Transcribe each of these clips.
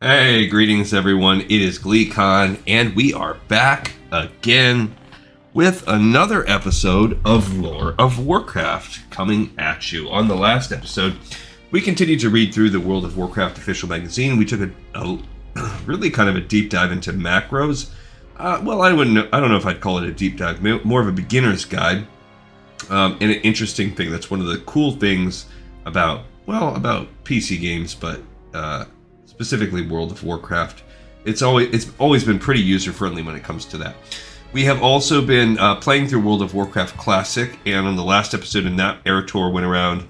Hey, greetings everyone. It is GleeCon, and we are back again with another episode of Lore of Warcraft coming at you. On the last episode, we continued to read through the World of Warcraft official magazine. We took a really kind of a deep dive into macros. Well, I don't know if I'd call it a deep dive, more of a beginner's guide. And an interesting thing, that's one of the cool things about PC games, but specifically World of Warcraft. It's always been pretty user-friendly when it comes to that. We have also been playing through World of Warcraft Classic, and on the last episode in that air tour went around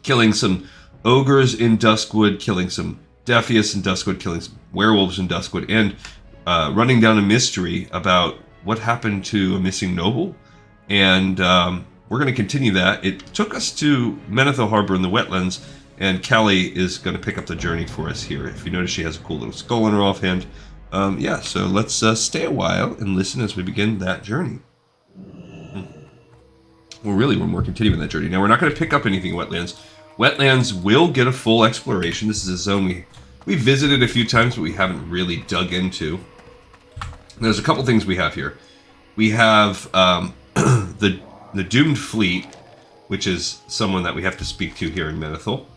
killing some ogres in Duskwood, killing some Defias in Duskwood, killing some werewolves in Duskwood, and running down a mystery about what happened to a missing noble. And we're going to continue that. It took us to Menethil Harbor in the Wetlands, and Callie is going to pick up the journey for us here. If you notice, she has a cool little skull on her offhand. So let's stay a while and listen as we begin that journey. Well, really, when we're continuing that journey. Now, we're not going to pick up anything in Wetlands. Wetlands will get a full exploration. This is a zone we visited a few times, but we haven't really dug into. There's a couple things we have here. We have the Doomed Fleet, which is someone that we have to speak to here in Menethil.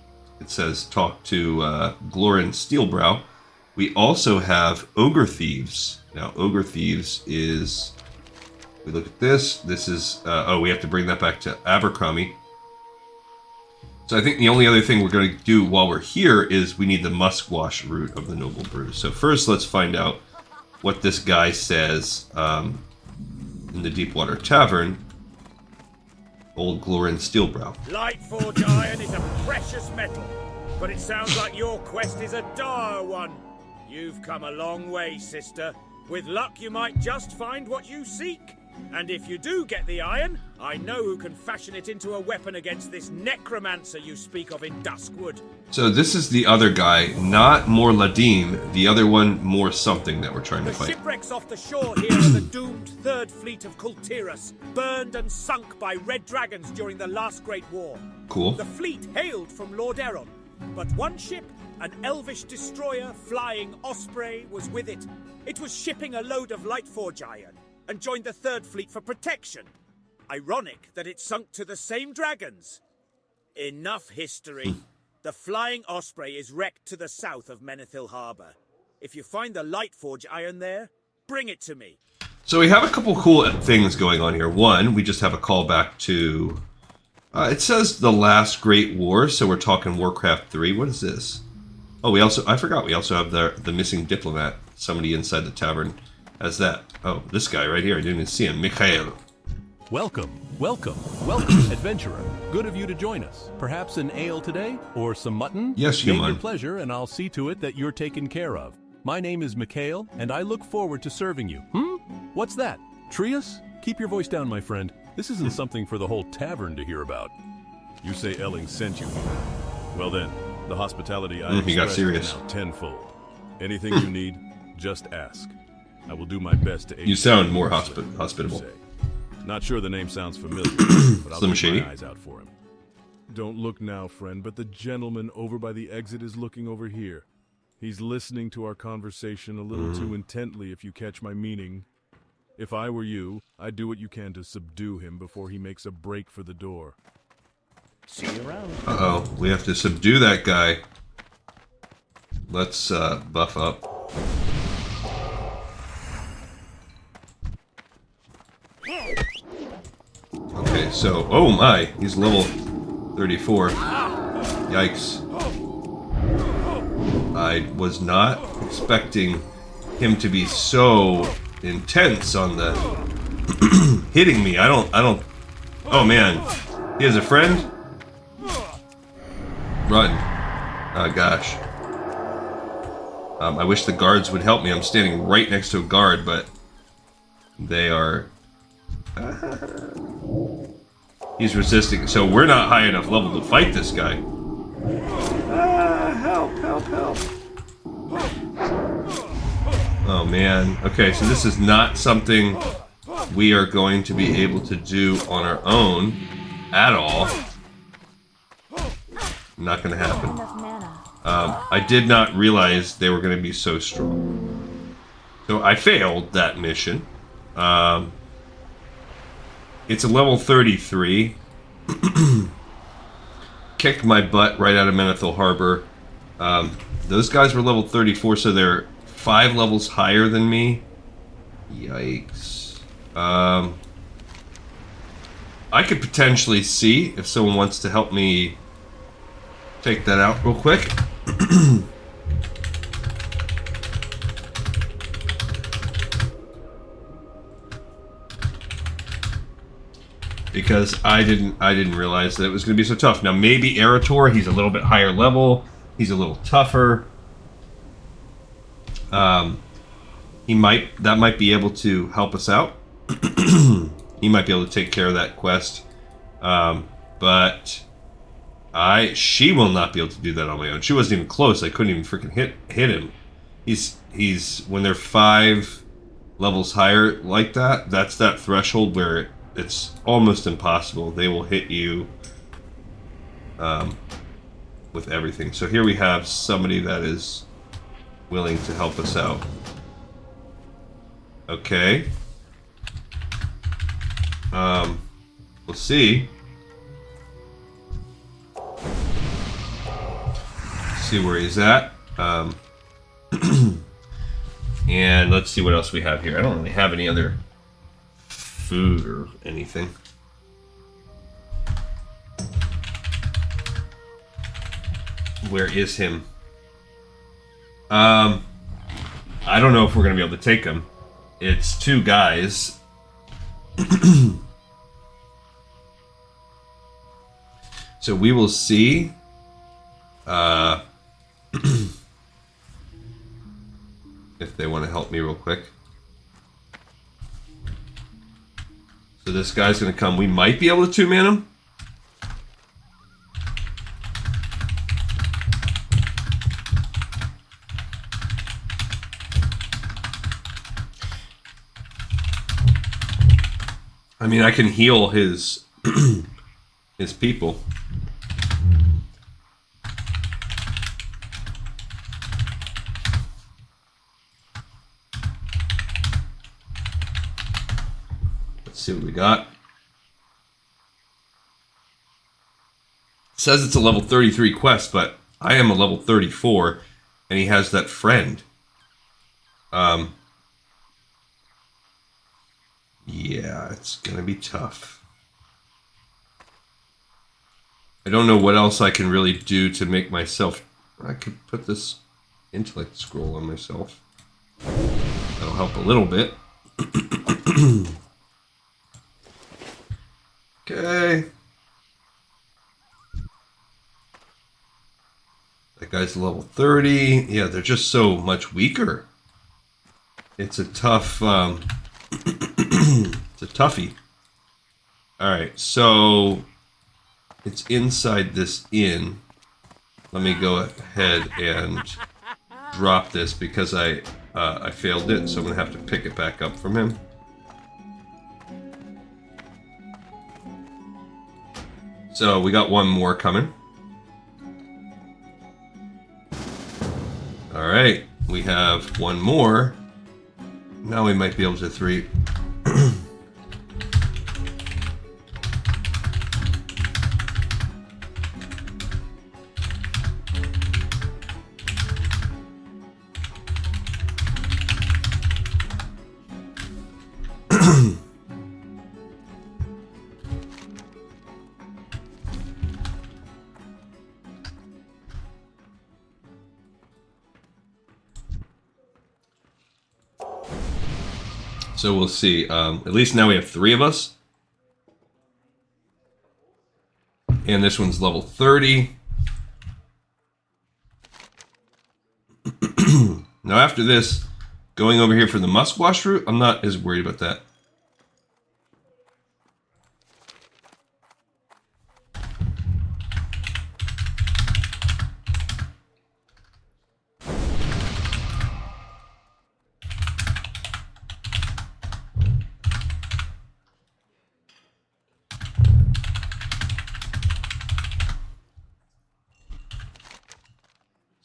It says talk to Glorin Steelbrow. We also have Ogre Thieves. Now, Ogre Thieves is... We look at this. This is... we have to bring that back to Abercrombie. So I think the only other thing we're going to do while we're here is we need the Muskwash root of the Noble Brew. So first, let's find out what this guy says in the Deepwater Tavern. Old Glorin Steelbrow. Lightforge iron is a precious metal, but it sounds like your quest is a dire one. You've come a long way, sister. With luck, you might just find what you seek. And if you do get the iron, I know who can fashion it into a weapon against this necromancer you speak of in Duskwood. So this is the other guy, not more Ladim, the other one more something that we're trying to fight. The shipwrecks off the shore here are the doomed Third Fleet of Kultiras, burned and sunk by red dragons during the last Great War. Cool. The fleet hailed from Lord Eron, but one ship, an elvish destroyer, Flying Osprey, was with it. It was shipping a load of Lightforge iron, and joined the Third Fleet for protection. Ironic that it sunk to the same dragons. Enough history. The Flying Osprey is wrecked to the south of Menethil Harbor. If you find the Lightforge iron there, bring it to me. So we have a couple cool things going on here. One, we just have a callback to... it says the last Great War, so we're talking Warcraft 3. What is this? Oh, I forgot, we also have the missing diplomat. Somebody inside the tavern has that. Oh, this guy right here. I didn't even see him. Mikhail. Welcome, adventurer. Good of you to join us. Perhaps an ale today? Or some mutton? Yes, Name human. your pleasure, and I'll see to it that you're taken care of. My name is Mikhail, and I look forward to serving you. What's that? Trius? Keep your voice down, my friend. This isn't something for the whole tavern to hear about. You say Elling sent you here. Well then, the hospitality I he got serious. Now tenfold. Anything you need, just ask. I will do my best to aid you. Sound more hospitable. Not sure the name sounds familiar, but I'll keep my eyes out for him. Don't look now, friend, but the gentleman over by the exit is looking over here. He's listening to our conversation a little too intently, if you catch my meaning. If I were you, I'd do what you can to subdue him before he makes a break for the door. See you around. Uh-oh, we have to subdue that guy. Let's buff up. Okay, so, oh my, he's level 34. Yikes. I was not expecting him to be so intense on the hitting me. I don't, oh man. He has a friend? Run. Oh gosh. I wish the guards would help me. I'm standing right next to a guard, but they are... He's resisting, so we're not high enough level to fight this guy. Help. Oh man. Okay, so this is not something we are going to be able to do on our own at all. Not gonna happen. I did not realize they were going to be so strong. So I failed that mission. It's a level 33. Kicked my butt right out of Menethil Harbor. Those guys were level 34, so they're 5 levels higher than me. Yikes. I could potentially see if someone wants to help me take that out real quick. Because I didn't realize that it was going to be so tough. Now maybe Erator, he's a little bit higher level. He's a little tougher. That might be able to help us out. He might be able to take care of that quest. But she will not be able to do that on my own. She wasn't even close. I couldn't even freaking hit him. He's when they're 5 levels higher like that, that's that threshold where it's almost impossible. They will hit you with everything. So here we have somebody that is willing to help us out. Okay. We'll see. See where he's at. And let's see what else we have here. I don't really have any other food or anything. Where is him? I don't know if we're gonna be able to take him. It's 2 guys. So we will see. If they want to help me real quick. So this guy's going to come. We might be able to 2-man him. I mean, I can heal his his people. See what we got. It says it's a level 33 quest, but I am a level 34, and he has that friend. Yeah, it's gonna be tough. I don't know what else I can really do to make myself... I could put this intellect scroll on myself. That'll help a little bit. Okay. That guy's level 30. Yeah, they're just so much weaker. It's a tough, it's a toughie. Alright, so it's inside this inn. Let me go ahead and drop this because I failed it, so I'm going to have to pick it back up from him. So we got one more coming. All right, we have one more. Now we might be able to 3. So we'll see. At least now we have 3 of us. And this one's level 30. Now after this, going over here for the Muskwash route, I'm not as worried about that.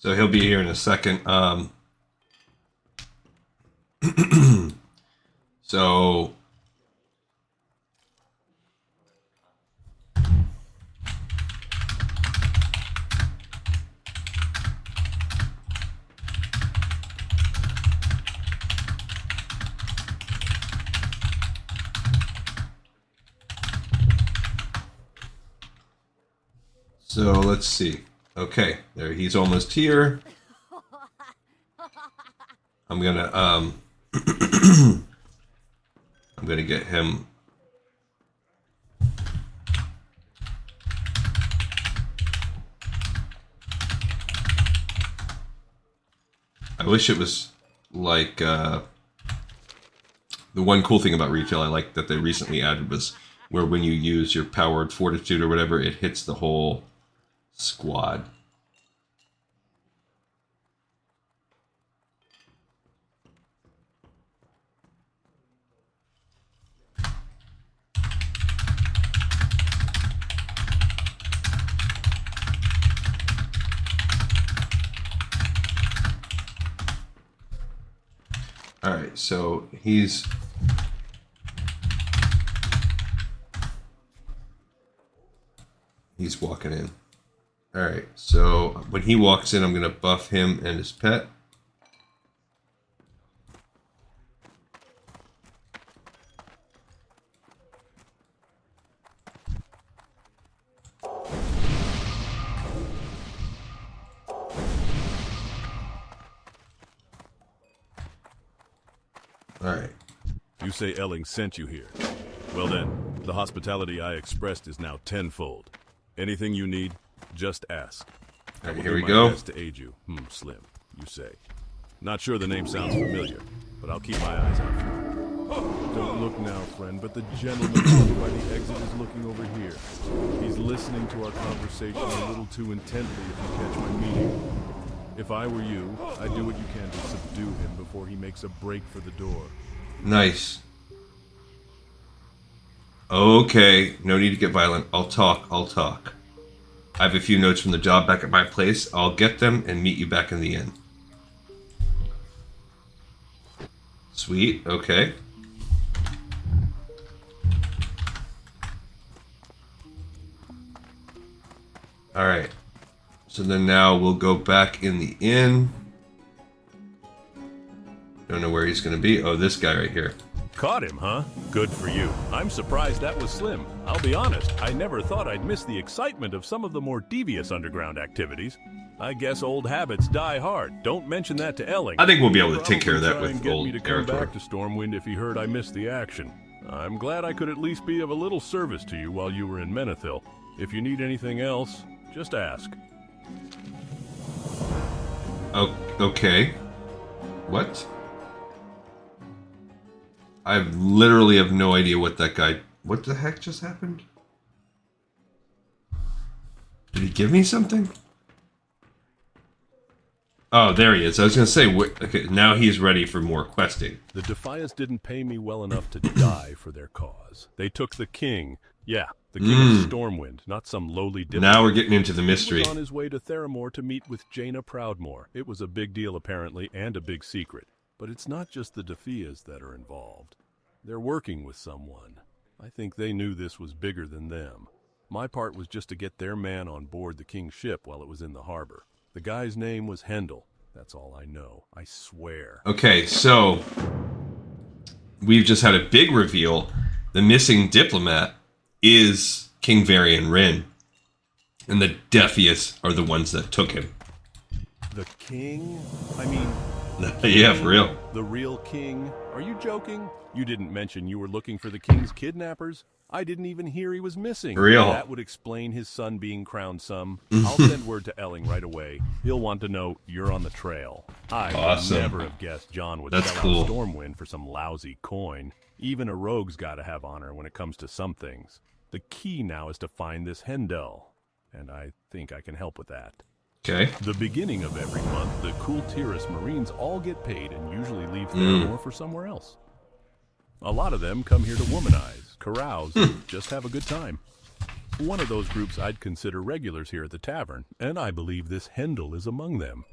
So he'll be here in a second. So let's see. Okay, there, he's almost here. I'm gonna I'm gonna get him. I wish it was like the one cool thing about retail I like that they recently added was where when you use your powered fortitude or whatever, it hits the whole squad. All right, so he's walking in. All right, so when he walks in, I'm going to buff him and his pet. All right. You say Elling sent you here. Well then, the hospitality I expressed is now tenfold. Anything you need, just ask. All right, here we go. Best to aid you. Slim, you say. Not sure the name sounds familiar, but I'll keep my eyes out for you. Don't look now, friend, but the gentleman over by the exit is looking over here. He's listening to our conversation a little too intently, if you catch my meaning. If I were you, I'd do what you can to subdue him before he makes a break for the door. Nice. Okay, no need to get violent. I'll talk. I have a few notes from the job back at my place. I'll get them and meet you back in the inn. Sweet, okay. Alright. So then now we'll go back in the inn. Don't know where he's going to be. Oh, this guy right here. Caught him, huh? Good for you. I'm surprised that was Slim. I'll be honest, I never thought I'd miss the excitement of some of the more devious underground activities. I guess old habits die hard. Don't mention that to Elling. I think we'll be able to take care of that Probably with try and old get me to come Eritor. back to Stormwind if he heard I missed the action. I'm glad I could at least be of a little service to you while you were in Menethil. If you need anything else, just ask. Oh, okay. What? I literally have no idea what that guy... What the heck just happened? Did he give me something? Oh, there he is. I was going to say, okay, now he's ready for more questing. The Defias didn't pay me well enough to die for their cause. They took the king. Yeah, the king of Stormwind, not some lowly diplomat. Now we're getting into the mystery. He was on his way to Theramore to meet with Jaina Proudmoore. It was a big deal, apparently, and a big secret. But it's not just the Defias that are involved. They're working with someone. I think they knew this was bigger than them. My part was just to get their man on board the king's ship while it was in the harbor. The guy's name was Hendel. That's all I know. I swear. Okay, so we've just had a big reveal. The missing diplomat is King Varian Rin. And the Defias are the ones that took him. The king? I mean... Yeah, for real. The real king? Are you joking? You didn't mention you were looking for the king's kidnappers? I didn't even hear he was missing. For real. That would explain his son being crowned some. I'll send word to Elling right away. He'll want to know you're on the trail. I Awesome. would never have guessed John would That's sell cool. out Stormwind for some lousy coin. Even a rogue's got to have honor when it comes to some things. The key now is to find this Hendel, and I think I can help with that. Okay. The beginning of every month, the Cool Tiras Marines all get paid and usually leave Theramore for somewhere else. A lot of them come here to womanize, carouse, and just have a good time. One of those groups I'd consider regulars here at the tavern, and I believe this Hendel is among them.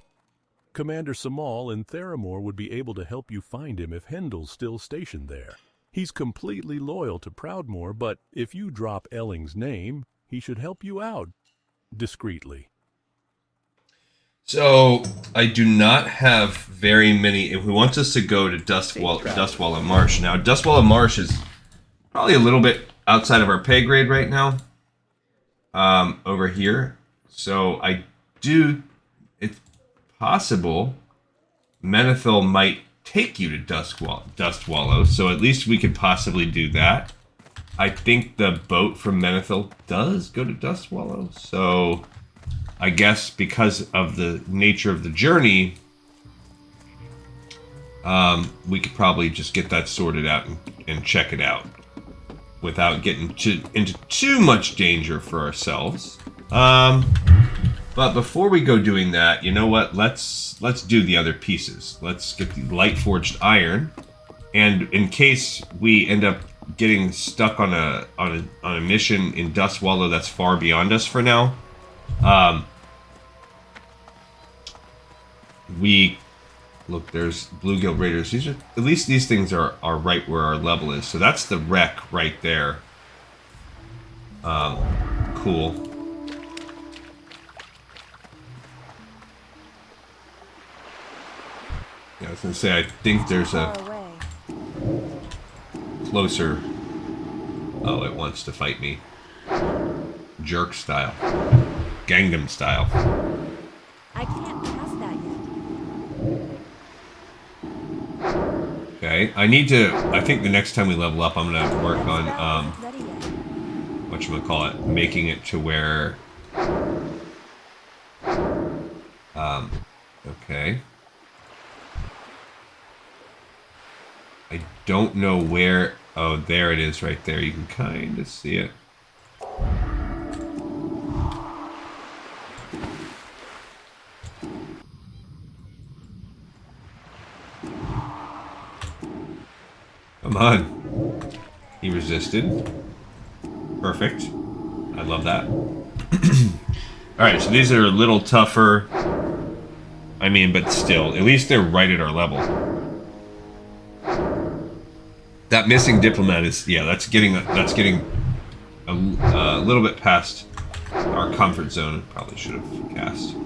Commander Samal in Theramore would be able to help you find him if Hendel's still stationed there. He's completely loyal to Proudmoore, but if you drop Elling's name, he should help you out discreetly. So, I do not have very many. If we want us to go to Dustwallow Marsh. Now, Dustwallow Marsh is probably a little bit outside of our pay grade right now. Over here. So, it's possible Menethil might take you to Dustwallow. So, at least we could possibly do that. I think the boat from Menethil does go to Dustwallow. So, I guess because of the nature of the journey, we could probably just get that sorted out and check it out without getting into too much danger for ourselves. But before we go doing that, you know what? Let's do the other pieces. Let's get the light forged iron, and in case we end up getting stuck on a mission in Dustwallow that's far beyond us for now. Look, there's Bluegill Raiders. At least these things are right where our level is. So that's the wreck right there. Cool. Yeah, I was gonna say, I think there's a closer. Oh, it wants to fight me. Jerk style. Gangnam style. I can't pass that yet. Okay, I think the next time we level up, I'm gonna work on, whatchamacallit, making it to where, okay. I don't know where, oh, there it is right there. You can kind of see it. Come on. He resisted. Perfect. I love that. Alright, so these are a little tougher. I mean, but still, at least they're right at our level. That missing diplomat is, yeah, that's getting a little bit past our comfort zone. Probably should have cast.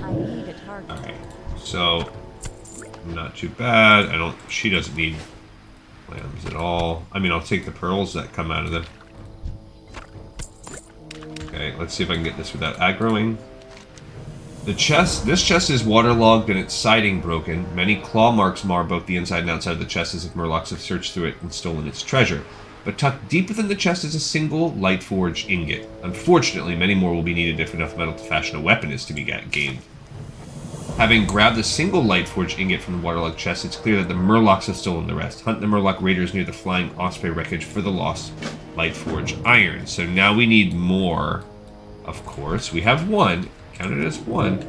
I need a target. Alright, so not too bad. She doesn't need lambs at all. I mean, I'll take the pearls that come out of them. Okay, let's see if I can get this without aggroing. This chest is waterlogged and its siding broken. Many claw marks mar both the inside and outside of the chest as if Murlocs have searched through it and stolen its treasure. But tucked deep within the chest is a single light forged ingot. Unfortunately, many more will be needed if enough metal to fashion a weapon is to be gained. Having grabbed a single light forged ingot from the waterlogged chest, it's clear that the Murlocs have stolen the rest. Hunt the Murloc raiders near the flying osprey wreckage for the lost light forged iron. So now we need more. Of course, we have one. Counted as one.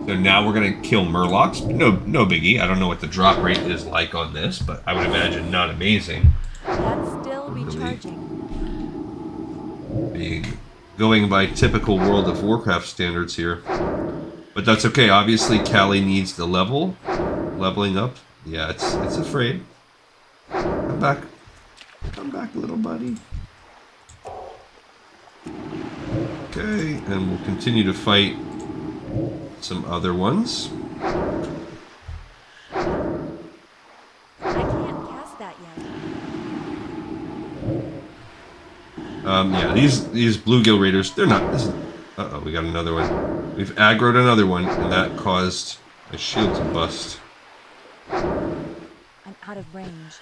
So now we're gonna kill Murlocs. No biggie. I don't know what the drop rate is like on this, but I would imagine not amazing. That's still recharging. Going by typical World of Warcraft standards here. But that's okay. Obviously, Callie needs the leveling up. Yeah, it's afraid. Come back. Come back, little buddy. Okay, and we'll continue to fight some other ones. I can't cast that yet. Yeah, these Bluegill Raiders, they're not... Uh-oh, we got another one. We've aggroed another one, and that caused a shield to bust. I'm out of range.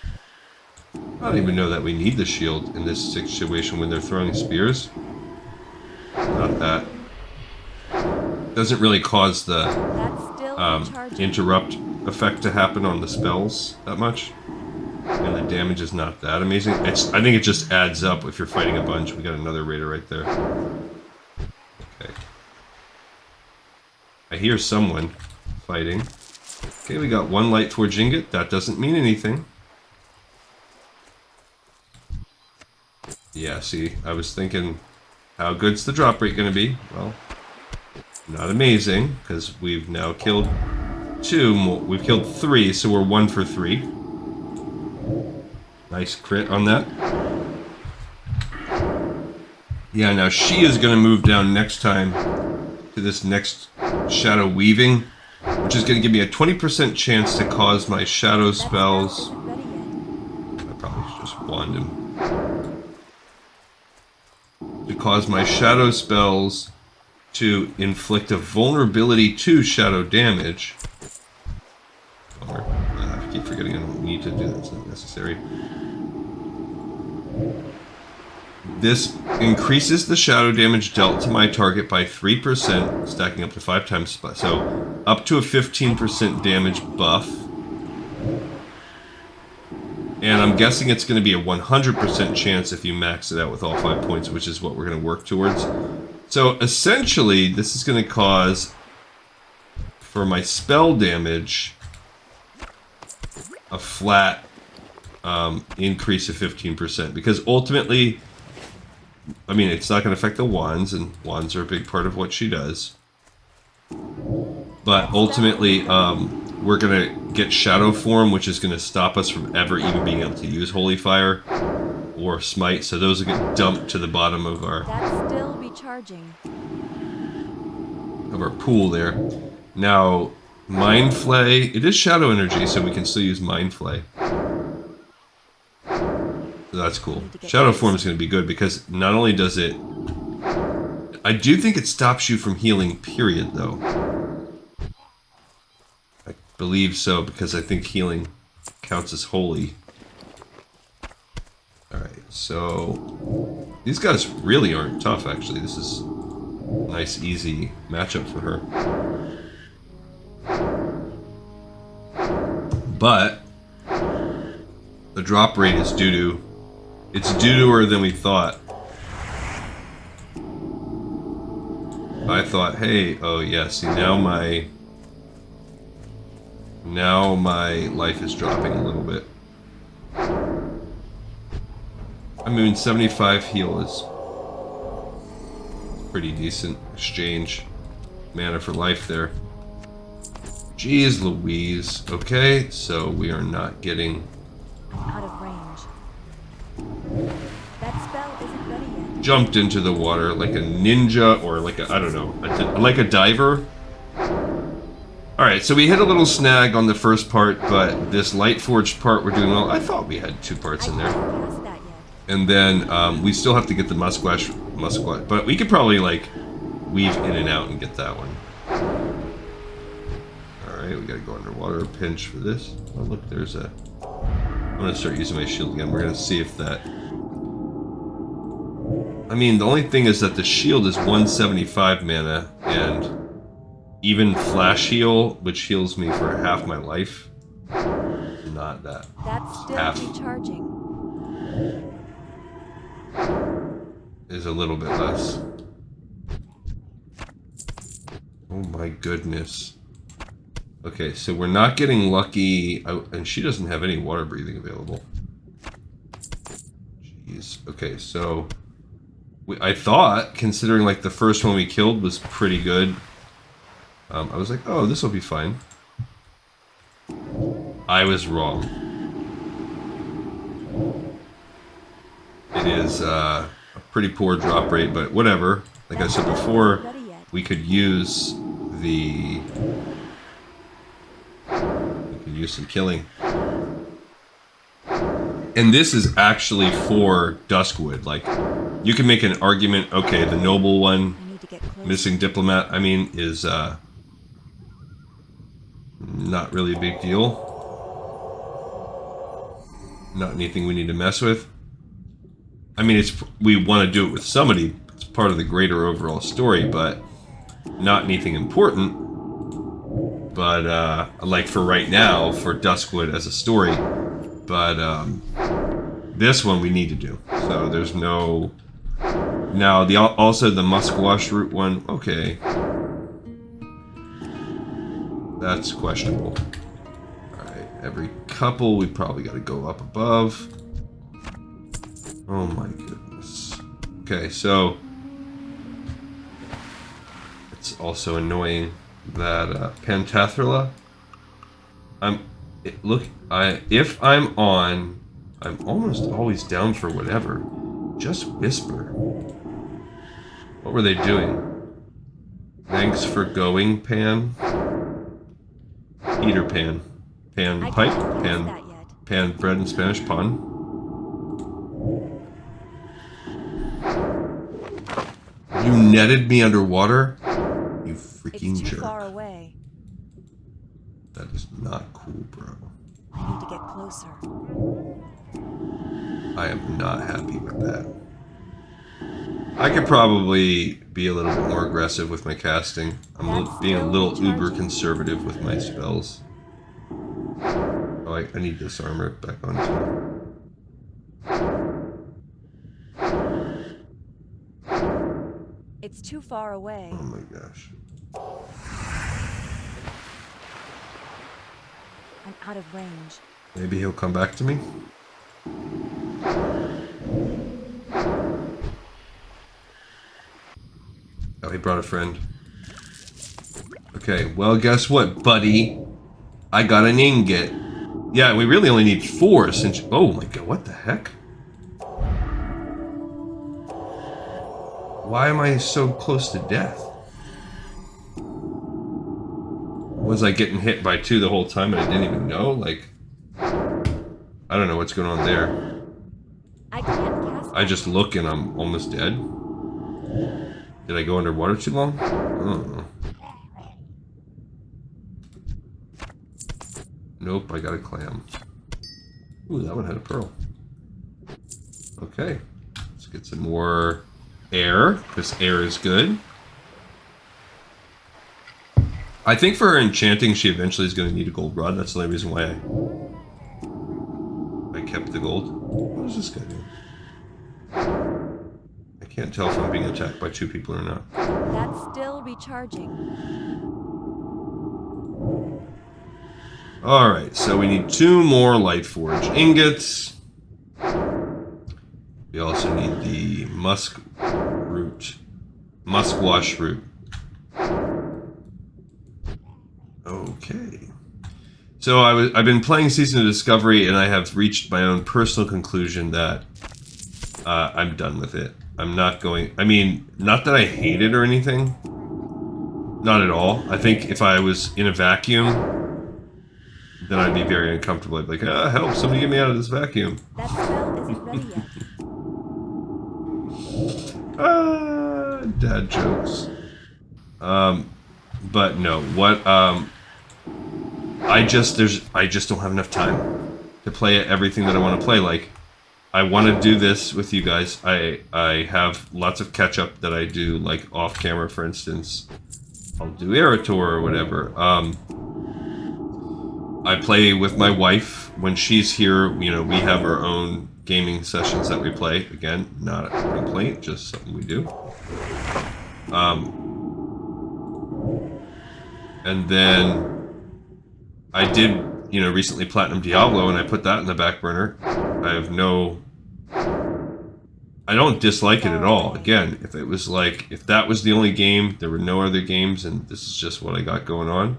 I don't even know that we need the shield in this situation when they're throwing spears. Not that. Doesn't really cause the interrupt effect to happen on the spells that much. And the damage is not that amazing. I think it just adds up if you're fighting a bunch. We got another raider right there. Okay. I hear someone fighting. Okay, we got one light forged ingot. That doesn't mean anything. Yeah, see, I was thinking, how good's the drop rate going to be? Well, not amazing, because we've now killed 2 more. We've killed 3, so we're 1 for 3. Nice crit on that. Yeah, now she is going to move down next time to this next shadow weaving, which is going to give me a 20% chance to cause my shadow spells. I probably should just wand him. To cause my shadow spells to inflict a vulnerability to shadow damage. I keep forgetting I don't need to do that, it's not necessary. This increases the shadow damage dealt to my target by 3%, stacking up to 5 times, so up to a 15% damage buff. And I'm guessing it's going to be a 100% chance if you max it out with all 5 points, which is what we're going to work towards. So essentially, this is going to cause, for my spell damage, a flat increase of 15%. Because ultimately, I mean, it's not going to affect the wands, and wands are a big part of what she does. But ultimately, we're going to get Shadow Form, which is going to stop us from ever even being able to use Holy Fire or Smite. So those will get dumped to the bottom of our pool there. Now, Mind Flay, it is Shadow Energy, so we can still use Mind Flay. So that's cool. Shadow Form is going to be good because not only does it... I do think it stops you from healing, period, though. I believe so, because I think healing counts as holy. Alright, so... These guys really aren't tough, actually. This is a nice, easy matchup for her. But... the drop rate is doo-doo. It's doo-dooer than we thought. I thought, hey, oh yeah, see now my life is dropping a little bit. I mean, 75 heal is pretty decent exchange. Mana for life there. Jeez Louise. Okay, so we are not getting out of range. That spell isn't ready yet. Jumped into the water like a ninja or like a, I don't know, like a diver. Alright, so we hit a little snag on the first part, but this light forged part we're doing well. I thought we had 2 parts in there. And then we still have to get the musquash, but we could probably like weave in and out and get that one. Alright, we gotta go underwater, pinch for this. Oh look, there's a... I'm gonna start using my shield again. We're gonna see if that... I mean, the only thing is that the shield is 175 mana, and even flash heal, which heals me for half my life, not that. That's still half recharging. Is a little bit less. Oh my goodness. Okay, so we're not getting lucky, and she doesn't have any water breathing available. Jeez. Okay, so I thought, considering like the first one we killed was pretty good, I was like, oh, this will be fine. I was wrong. It is a pretty poor drop rate, but whatever. Like I said before, we could use the... use some killing. And this is actually for Duskwood. Like, you can make an argument, okay, the noble one, missing diplomat, I mean, is not really a big deal. Not anything we need to mess with. I mean, we want to do it with somebody. It's part of the greater overall story, but not anything important. But, like for right now, for Duskwood as a story. But, this one we need to do. So there's no... Now, also the Musquash root one, okay. That's questionable. Alright, every couple we probably got to go up above. Oh my goodness. Okay, so it's also annoying that Pentathrala. If I'm on, I'm almost always down for whatever. Just whisper. What were they doing? Thanks for going, Pan. Peter Pan. Pan I pipe. can't guess Pan. that yet. Pan bread in Spanish. Pun. You netted me underwater? You freaking It's too jerk. far away. That is not cool, bro. I need to get closer. I am not happy with that. I could probably be a little bit more aggressive with my casting. I'm being a little uber conservative with my spells. Oh, I need this armor back on too. It's too far away. Oh my gosh. I'm out of range. Maybe he'll come back to me? Oh, he brought a friend. Okay, well, guess what, buddy? I got an ingot. Yeah, we really only need 4 since... Oh my god, what the heck? Why am I so close to death? Was I getting hit by 2 the whole time and I didn't even know? Like... I don't know what's going on there. I can't cast. I just look and I'm almost dead. Did I go underwater too long? I don't know. Nope, I got a clam. Ooh, that one had a pearl. Okay. Let's get some more air, because air is good. I think for her enchanting, she eventually is going to need a gold rod. That's the only reason why I kept the gold. What is this guy doing? I can't tell if I'm being attacked by 2 people or not. That's still recharging. Alright, so we need 2 more Lightforge ingots. We also need the muskwash root. Okay. So I've been playing Season of Discovery and I have reached my own personal conclusion that I'm done with it. I'm not going... I mean, not that I hate it or anything. Not at all. I think if I was in a vacuum, then I'd be very uncomfortable. I'd be like, help, somebody get me out of this vacuum. That spell isn't ready yet. Dad jokes. But no, what, I just don't have enough time to play everything that I want to play. Like, I want to do this with you guys. I have lots of catch up that I do, like off camera, for instance. I'll do Erator or whatever. I play with my wife when she's here. You know, we have our own gaming sessions that we play. Again, not a complaint, just something we do. And then I did, you know, recently Platinum Diablo, and I put that in the back burner. I don't dislike it at all. Again, if it was like, if that was the only game, there were no other games, and this is just what I got going on,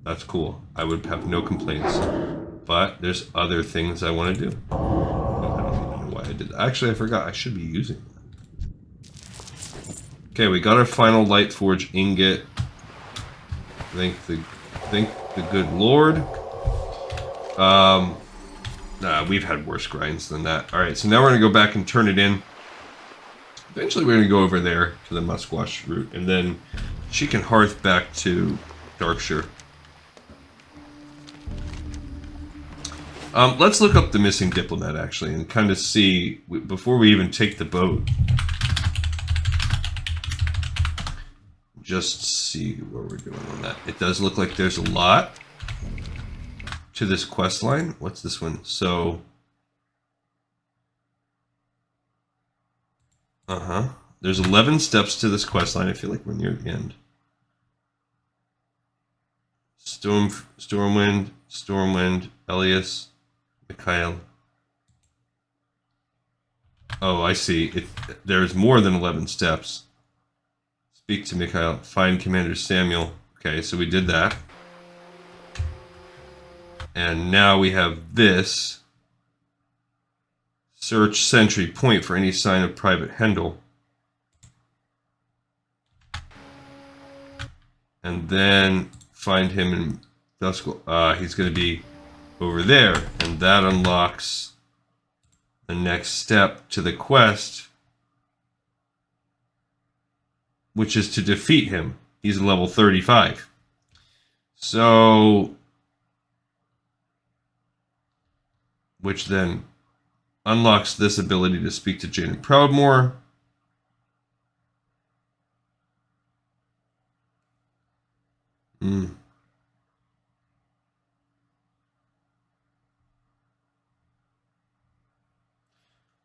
that's cool. I would have no complaints. But there's other things I want to do. I don't even know why I did that. Actually, I forgot. I should be using that. Okay, we got our final Lightforge ingot. Thank the good Lord. Nah, we've had worse grinds than that. Alright, so now we're going to go back and turn it in. Eventually we're going to go over there to the Muskwash route, and then she can hearth back to Darkshire. Let's look up the missing diplomat, actually, and kind of see, before we even take the boat, just see what we're doing on that. It does look like there's a lot to this quest line. What's this one? So, there's 11 steps to this quest line. I feel like we're near the end. Stormwind, Elias, Mikhail. Oh, I see. There's more than 11 steps. Speak to Mikhail. Find Commander Samuel. Okay, so we did that. And now we have this. Search Sentry Point for any sign of Private Hendel. And then find him in Dustwallow. He's going to be over there. And that unlocks the next step to the quest, which is to defeat him. He's level 35. So, which then unlocks this ability to speak to Jaden Proudmoore.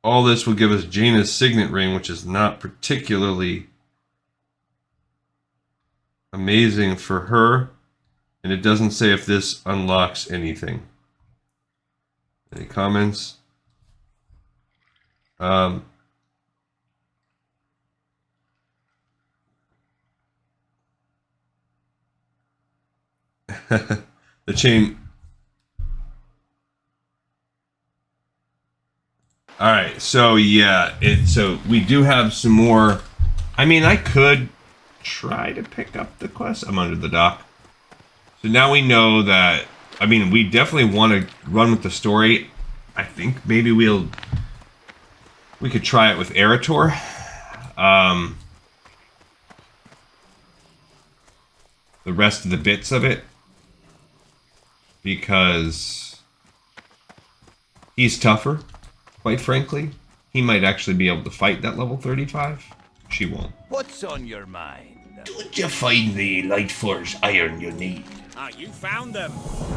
All this will give us Jaina's signet ring, which is not particularly amazing for her. And it doesn't say if this unlocks anything. Any comments? The chain. All right, so yeah, so we do have some more. I mean, I could try to pick up the quest. I'm under the dock. So now we know that. I mean, we definitely want to run with the story. I think maybe we could try it with Erator. The rest of the bits of it, because he's tougher. Quite frankly, he might actually be able to fight that level 35. She won't. What's on your mind? Don't you find the Lightforge iron you need? Ah, you found them.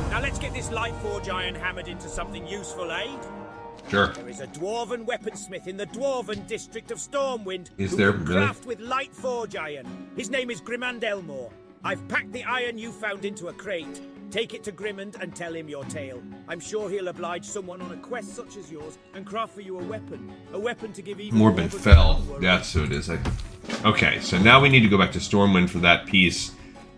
Now let's get this Lightforge iron hammered into something useful, eh? Sure. There is a dwarven weaponsmith in the dwarven district of Stormwind Is who there can really? craft with Lightforge iron. His name is Grimand Elmore. I've packed the iron you found into a crate. Take it to Grimand and tell him your tale. I'm sure he'll oblige someone on a quest such as yours and craft for you a weapon. A weapon to give even Morbid Fell. That's who it is. Okay, so now we need to go back to Stormwind for that piece.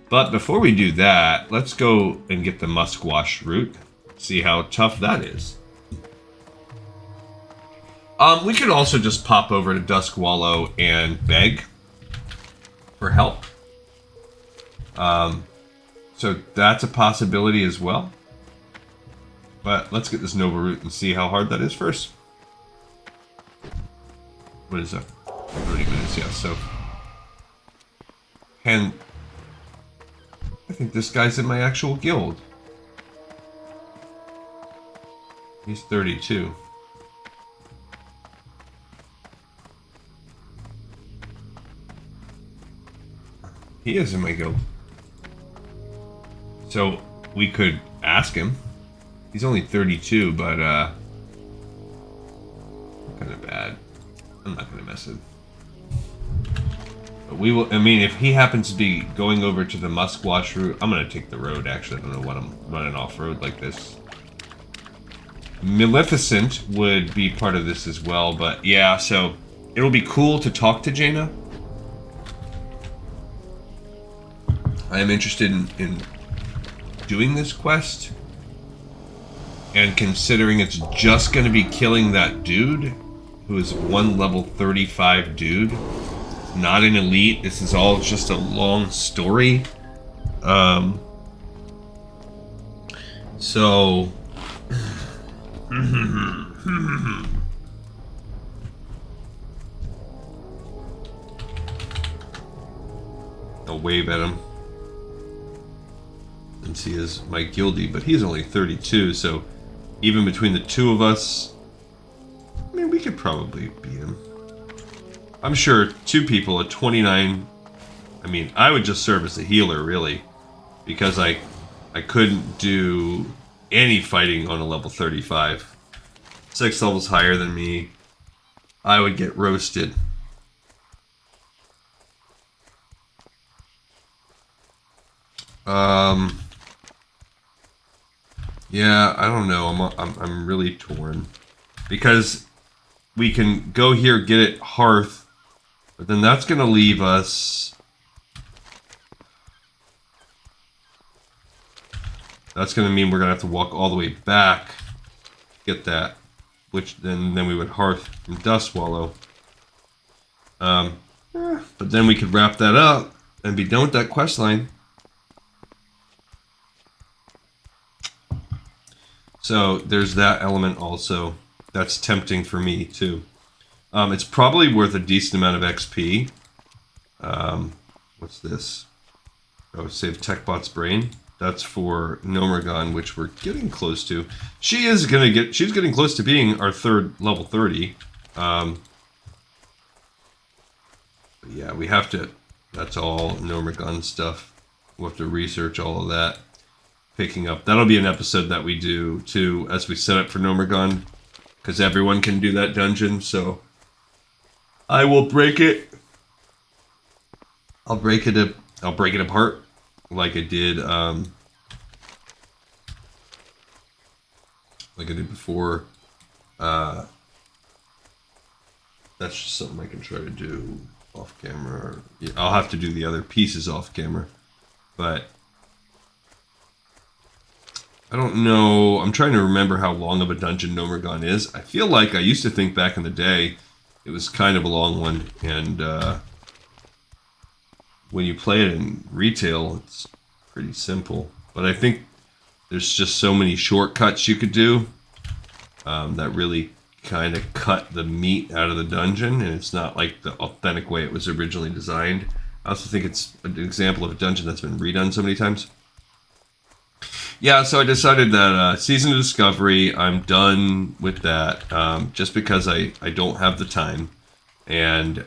But before we do that, let's go and get the Muskwash root. See how tough that is. We could also just pop over to Dustwallow and beg for help. So that's a possibility as well. But let's get this Nova root and see how hard that is first. What is that? 30 minutes, yeah. So, and I think this guy's in my actual guild. He's 32. He is in my guild. So we could ask him. He's only 32, but kind of bad. I'm not gonna mess with. But we will. I mean, if he happens to be going over to the Muskwash route, I'm gonna take the road. Actually, I don't know what I'm running off road like this. Maleficent would be part of this as well, but yeah. So it'll be cool to talk to Jaina. I am interested in doing this quest, and considering it's just going to be killing that dude who is one level 35 dude, not an elite. This is all just a long story. So I'll wave at him since he is my guildie, but he's only 32, so even between the two of us, I mean, we could probably beat him. I'm sure two people at 29, I mean, I would just serve as a healer, really, because I couldn't do any fighting on a level 35. 6 levels higher than me, I would get roasted. Yeah, I don't know. I'm really torn because we can go here, get it Hearth, but then that's going to leave us... That's going to mean we're going to have to walk all the way back to get that, which then we would Hearth and Dustwallow. But then we could wrap that up and be done with that quest line. So there's that element also. That's tempting for me too. It's probably worth a decent amount of XP. What's this? Oh, save TechBot's brain. That's for Nomergon, which we're getting close to. She's getting close to being our third level 30. But yeah, we have to, that's all Nomergon stuff. We'll have to research all of that. Picking up, that'll be an episode that we do too, as we set up for Nomergon, because everyone can do that dungeon, so I will break it. I'll break it apart like I did before. That's just something I can try to do off camera. Yeah, I'll have to do the other pieces off camera, but I don't know. I'm trying to remember how long of a dungeon Nomergon is. I feel like I used to think back in the day it was kind of a long one, and when you play it in retail, it's pretty simple. But I think there's just so many shortcuts you could do that really kind of cut the meat out of the dungeon, and it's not like the authentic way it was originally designed. I also think it's an example of a dungeon that's been redone so many times. Yeah, so I decided that Season of Discovery, I'm done with that, just because I don't have the time. And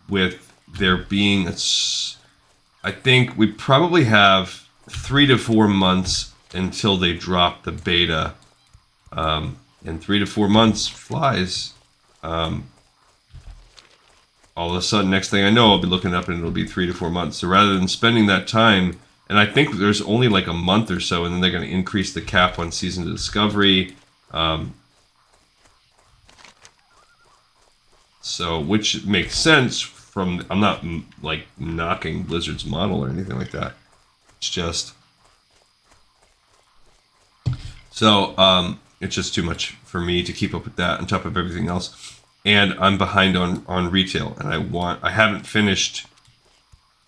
with there being, I think we probably have 3 to 4 months until they drop the beta. And 3 to 4 months flies. All of a sudden, next thing I know, I'll be looking up and it'll be 3 to 4 months. So rather than spending that time... And I think there's only like a month or so, and then they're going to increase the cap on Season of Discovery. So, which makes sense from... I'm not, like, knocking Blizzard's model or anything like that. It's just... So, it's just too much for me to keep up with that on top of everything else. And I'm behind on retail, and I haven't finished...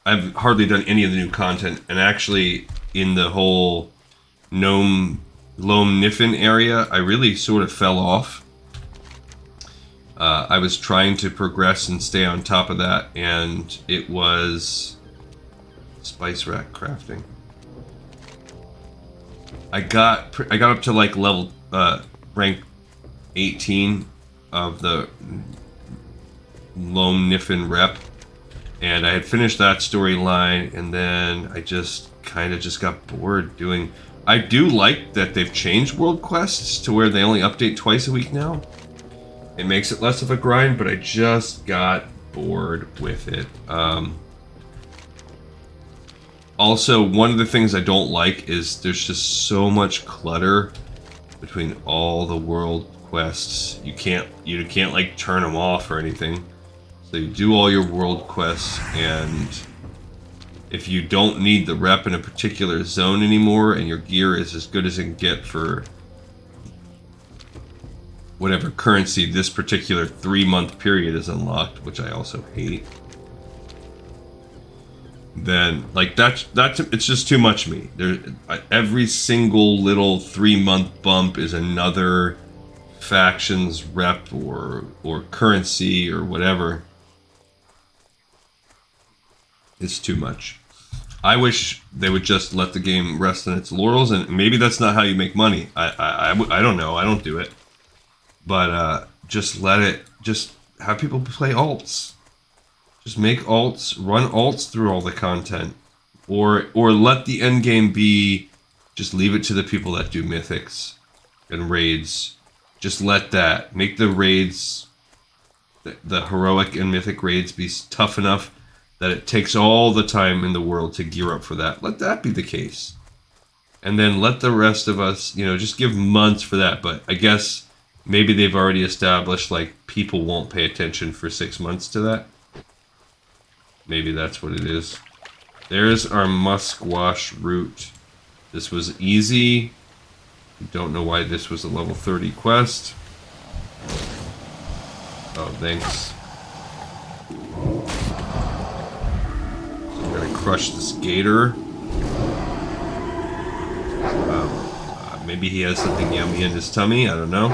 I've hardly done any of the new content, and actually in the whole Loam Niffin area, I really sort of fell off. I was trying to progress and stay on top of that, and it was spice rack crafting. I got up to like level rank 18 of the Loam Niffin rep. And I had finished that storyline, and then I just kind of got bored doing... I do like that they've changed world quests to where they only update twice a week now. It makes it less of a grind, but I just got bored with it. Also, one of the things I don't like is there's just so much clutter between all the world quests. You can't like turn them off or anything. So you do all your world quests, and if you don't need the rep in a particular zone anymore, and your gear is as good as it can get for whatever currency this particular 3-month period is unlocked, which I also hate, then like that's it's just too much for me. Every single little 3-month bump is another faction's rep or currency or whatever. It's too much. I wish they would just let the game rest on its laurels, and maybe that's not how you make money. I don't know. I don't do it. But just let it, just have people play alts. Just make alts, run alts through all the content. Or let the end game be, just leave it to the people that do mythics and raids. Just let that. Make the raids, the heroic and mythic raids be tough enough that it takes all the time in the world to gear up for that. Let that be the case. And then let the rest of us, just give months for that. But I guess Maybe they've already established, like, people won't pay attention for 6 months to that. Maybe that's what it is. There's our musquash root. This was easy. Don't know why this was a level 30 quest. Oh, thanks. So I'm gonna crush this gator. Maybe he has something yummy in his tummy. I don't know.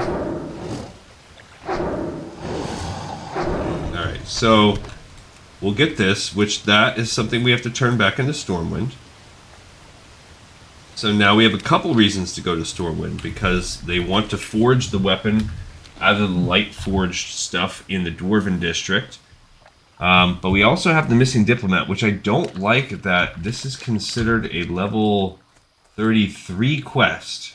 Alright, so we'll get this, which that is something we have to turn back into Stormwind. So now we have a couple reasons to go to Stormwind, because they want to forge the weapon out of the light forged stuff in the Dwarven District. But we also have the missing diplomat, which I don't like that this is considered a level 33 quest.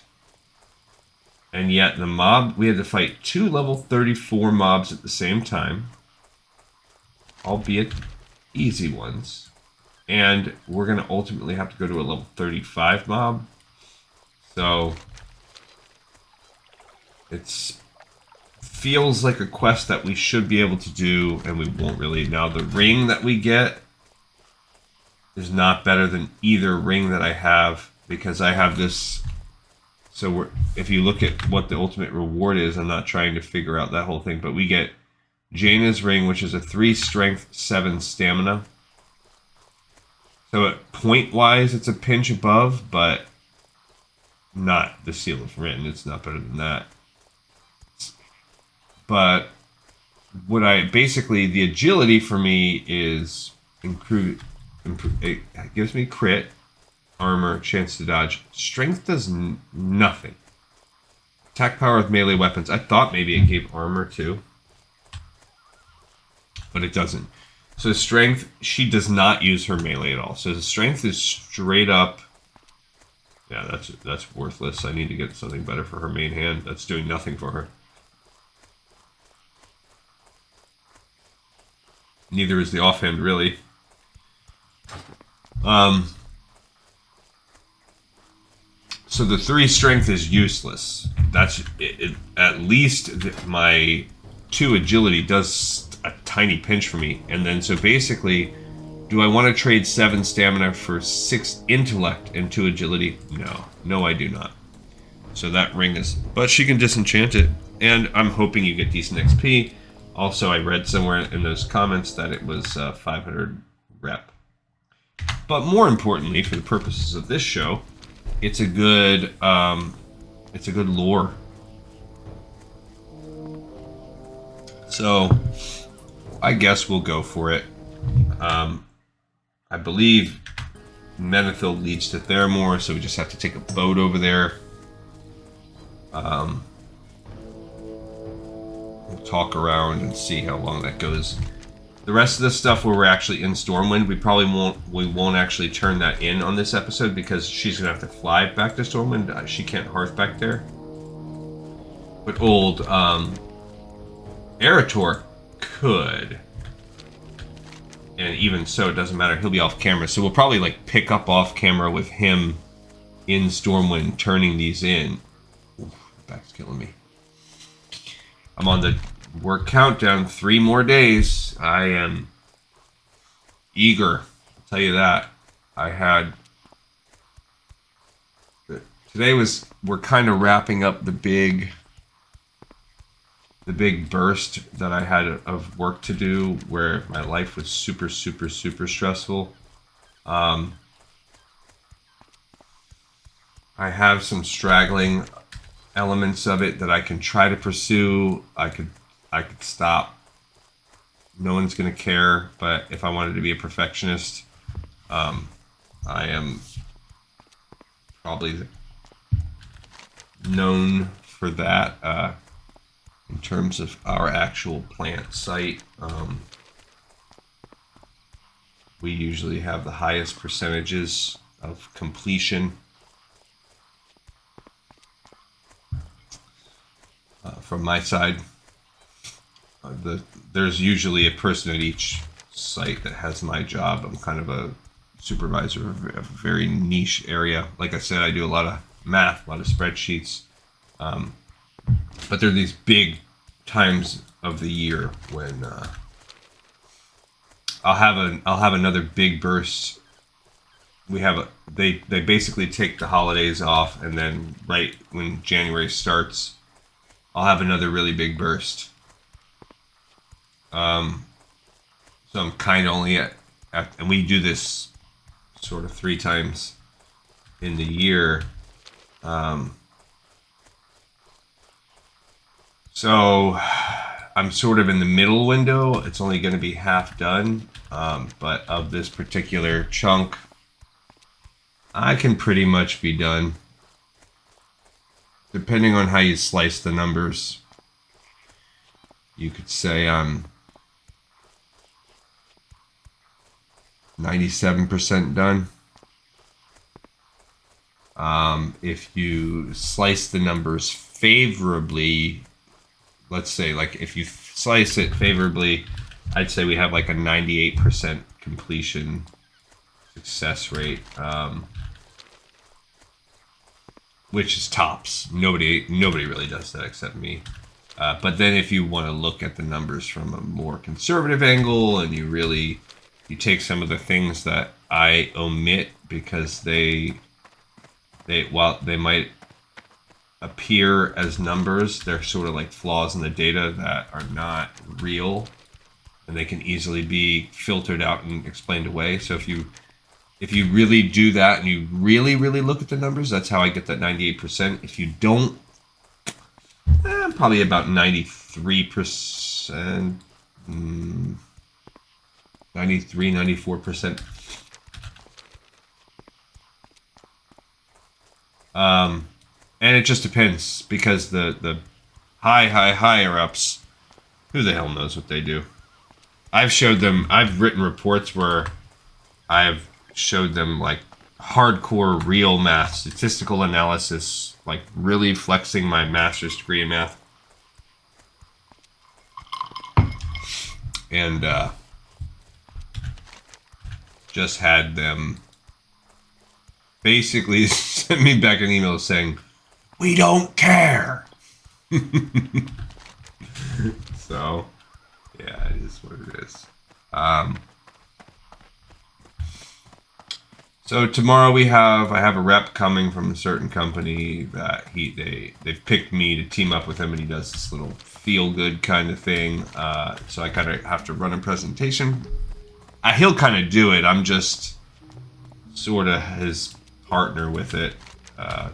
And yet the mob, we had to fight 2 level 34 mobs at the same time. Albeit easy ones. And we're going to ultimately have to go to a level 35 mob. So it feels like a quest that we should be able to do, and we won't really. Now the ring that we get is not better than either ring that I have, because I have this. So if you look at what the ultimate reward is, I'm not trying to figure out that whole thing, but we get Jaina's ring, which is a 3 strength, 7 stamina. So at point-wise, it's a pinch above, but not the Seal of Rin. It's not better than that. But what basically, the agility for me is it gives me crit, armor, chance to dodge. Strength does nothing. Attack power with melee weapons. I thought maybe it gave armor too, but it doesn't. So strength, she does not use her melee at all. So the strength is straight up. Yeah, that's worthless. I need to get something better for her main hand. That's doing nothing for her. Neither is the offhand, really. So the 3 strength is useless. That's it, at least my 2 agility does a tiny pinch for me. And then so basically, do I want to trade 7 stamina for 6 intellect and 2 agility? No, I do not. So that ring is, but she can disenchant it, and I'm hoping you get decent XP. Also, I read somewhere in those comments that it was 500 rep. But more importantly, for the purposes of this show, it's a good lore. So I guess we'll go for it. I believe Menethil leads to Theramore, so we just have to take a boat over there. We'll talk around and see how long that goes. The rest of the stuff where we're actually in Stormwind, we won't actually turn that in on this episode, because she's gonna have to fly back to Stormwind. She can't hearth back there. But old Erator could. And even so, it doesn't matter. He'll be off camera. So we'll probably like pick up off camera with him in Stormwind turning these in. Oof, my back's killing me. I'm on the work countdown. 3 more days. I am eager. I'll tell you that. We're kind of wrapping up the big burst that I had of work to do, where my life was super stressful. I have some straggling elements of it that I can try to pursue. I could stop. No one's gonna care. But if I wanted to be a perfectionist, I am probably known for that. In terms of our actual plant site, we usually have the highest percentages of completion. From my side, there's usually a person at each site that has my job. I'm kind of a supervisor of a very niche area. Like I said, I do a lot of math, a lot of spreadsheets. But there are these big times of the year when I'll have another big burst. They basically take the holidays off, and then right when January starts, I'll have another really big burst. So I'm kind of only at and we do this sort of 3 times in the year. So I'm sort of in the middle window. It's only going to be half done, but of this particular chunk, I can pretty much be done. Depending on how you slice the numbers, you could say I'm 97% done. If you slice the numbers favorably, let's say, like, if you slice it favorably, I'd say we have like a 98% completion success rate, which is tops. Nobody really does that except me. But then if you want to look at the numbers from a more conservative angle, and you take some of the things that I omit because while they might appear as numbers, they're sort of like flaws in the data that are not real, and they can easily be filtered out and explained away. So if you really do that and you really look at the numbers, that's how I get that 98%. If you don't, probably about 93%, 94%. And it just depends, because the higher ups, who the hell knows what they do. I've written reports where I've showed them like hardcore real math, statistical analysis, like really flexing my master's degree in math. And just had them basically send me back an email saying, "We don't care." So, yeah, it is what it is. So tomorrow I have a rep coming from a certain company that they've picked me to team up with him, and he does this little feel good kind of thing. So I kind of have to run a presentation. He'll kind of do it. I'm just sort of his partner with it.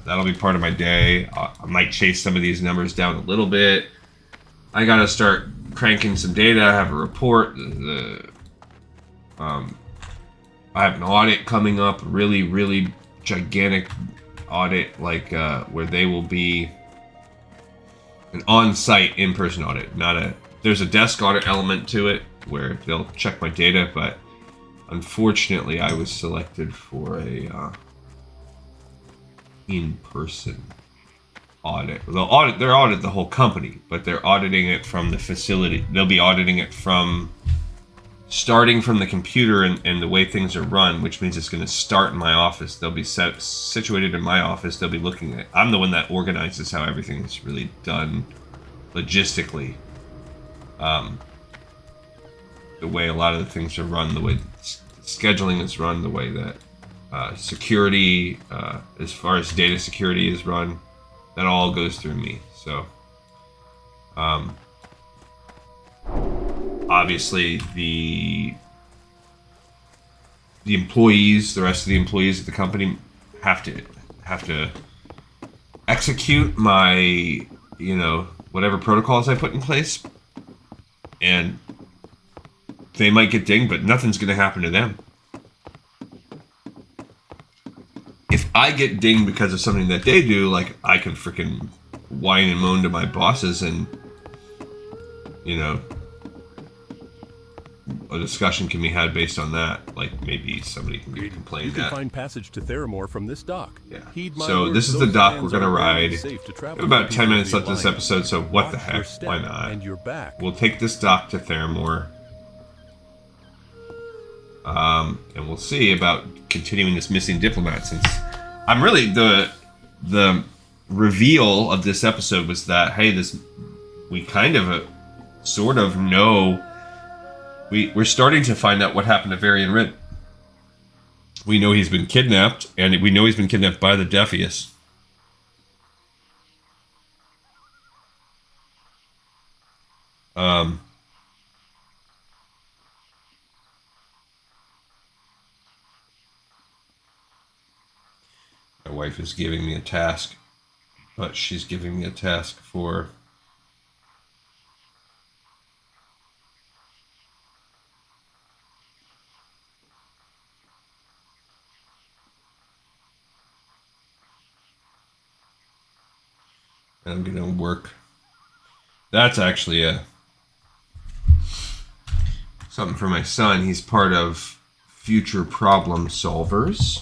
That'll be part of my day. I might chase some of these numbers down a little bit. I gotta start cranking some data. I have a report. I have an audit coming up, really gigantic audit, like where they will be an on-site in-person audit. There's a desk audit element to it where they'll check my data, but unfortunately I was selected for a in-person audit. They'll audit the whole company, but they're auditing it from the facility. They'll be auditing it starting from the computer and the way things are run, which means it's going to start in my office. They'll be situated in my office. They'll be looking at. I'm the one that organizes how everything is really done logistically. The way a lot of the things are run, the way scheduling is run, the way that security, as far as data security is run, that all goes through me. So, obviously the employees, the rest of the employees at the company have to execute my, whatever protocols I put in place, and they might get dinged, but nothing's going to happen to them. If I get dinged because of something that they do, like, I can freaking whine and moan to my bosses, and a discussion can be had based on that. Like, maybe somebody can complain that. You can find passage to Theramore from this dock. Yeah. So this is the dock we're gonna ride. We have about 10 minutes left in this episode, so what the heck? Why not? And you're back. We'll take this dock to Theramore. And we'll see about continuing this missing diplomat, since I'm really the reveal of this episode was that, hey, we kind of sort of know, we're starting to find out what happened to Varian Rid. We know he's been kidnapped, and we know he's been kidnapped by the Defius. My wife is giving me a task, but she's giving me a task for... I'm gonna work. That's actually something for my son. He's part of Future Problem Solvers.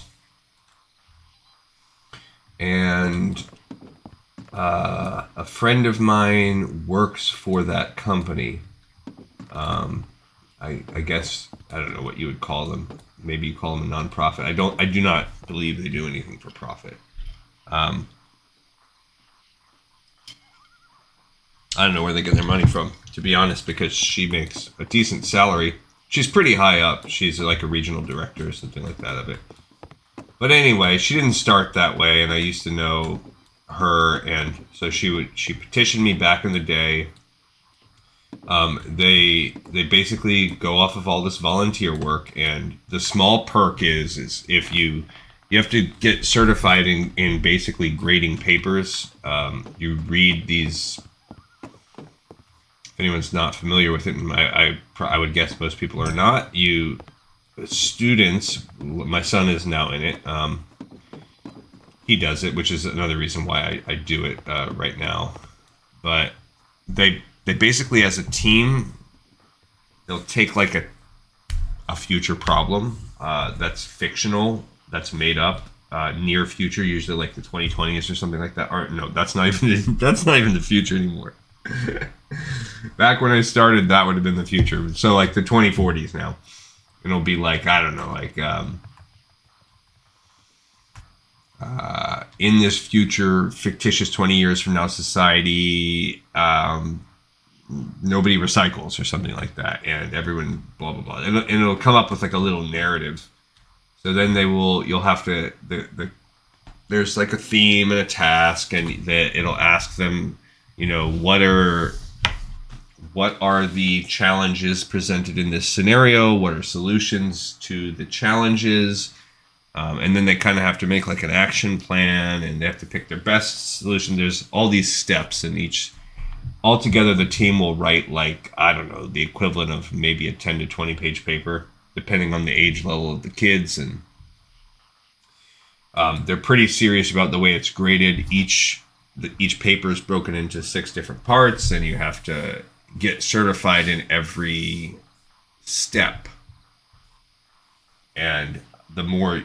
And a friend of mine works for that company. I guess, I don't know what you would call them. Maybe you call them a nonprofit. I do not believe they do anything for profit. I don't know where they get their money from, to be honest, because she makes a decent salary. She's pretty high up. She's like a regional director or something like that of it. But anyway, she didn't start that way, and I used to know her, and so she petitioned me back in the day. They basically go off of all this volunteer work, and the small perk is if you have to get certified in basically grading papers. You read these. If anyone's not familiar with it, and I would guess most people are not. Students, my son is now in it. He does it, which is another reason why I do it right now. But they basically, as a team, they'll take like a future problem that's fictional, that's made up, near future, usually like the 2020s or something like that. Or no, that's not even the future anymore. Back when I started, that would have been the future. So like the 2040s now. It'll be like, I don't know, like in this future, fictitious 20 years from now society, nobody recycles or something like that, and everyone blah blah blah, and it'll come up with like a little narrative. So then you'll have to there's like a theme and a task, and it'll ask them, you know, what are the challenges presented in this scenario? What are solutions to the challenges? And then they kind of have to make like an action plan, and they have to pick their best solution. There's all these steps, and altogether the team will write like, I don't know, the equivalent of maybe a 10 to 20 page paper, depending on the age level of the kids. And they're pretty serious about the way it's graded. Each paper is broken into 6 different parts, and you have to get certified in every step. And the more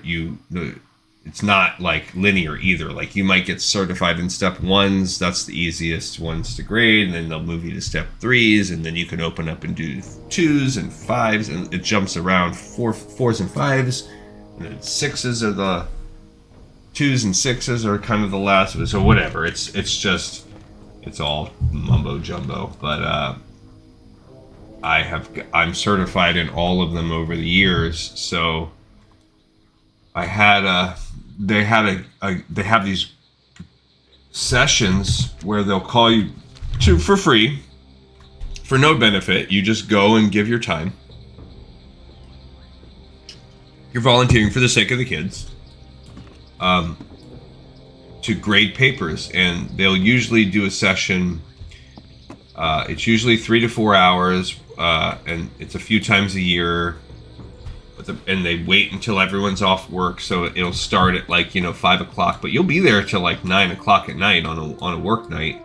it's not like linear either. Like you might get certified in step 1s, that's the easiest ones to grade, and then they'll move you to step 3s, and then you can open up and do 2s and 5s, and it jumps around 4s and 5s, and then 6s are the 2s and 6s are kind of the last. So whatever, it's all mumbo jumbo, but I'm certified in all of them over the years. So they have these sessions where they'll call you for free, for no benefit. You just go and give your time. You're volunteering for the sake of the kids. To grade papers, and they'll usually do a session. It's usually 3 to 4 hours, and it's a few times a year. And they wait until everyone's off work, so it'll start at 5 o'clock, but you'll be there till 9 o'clock at night on a work night.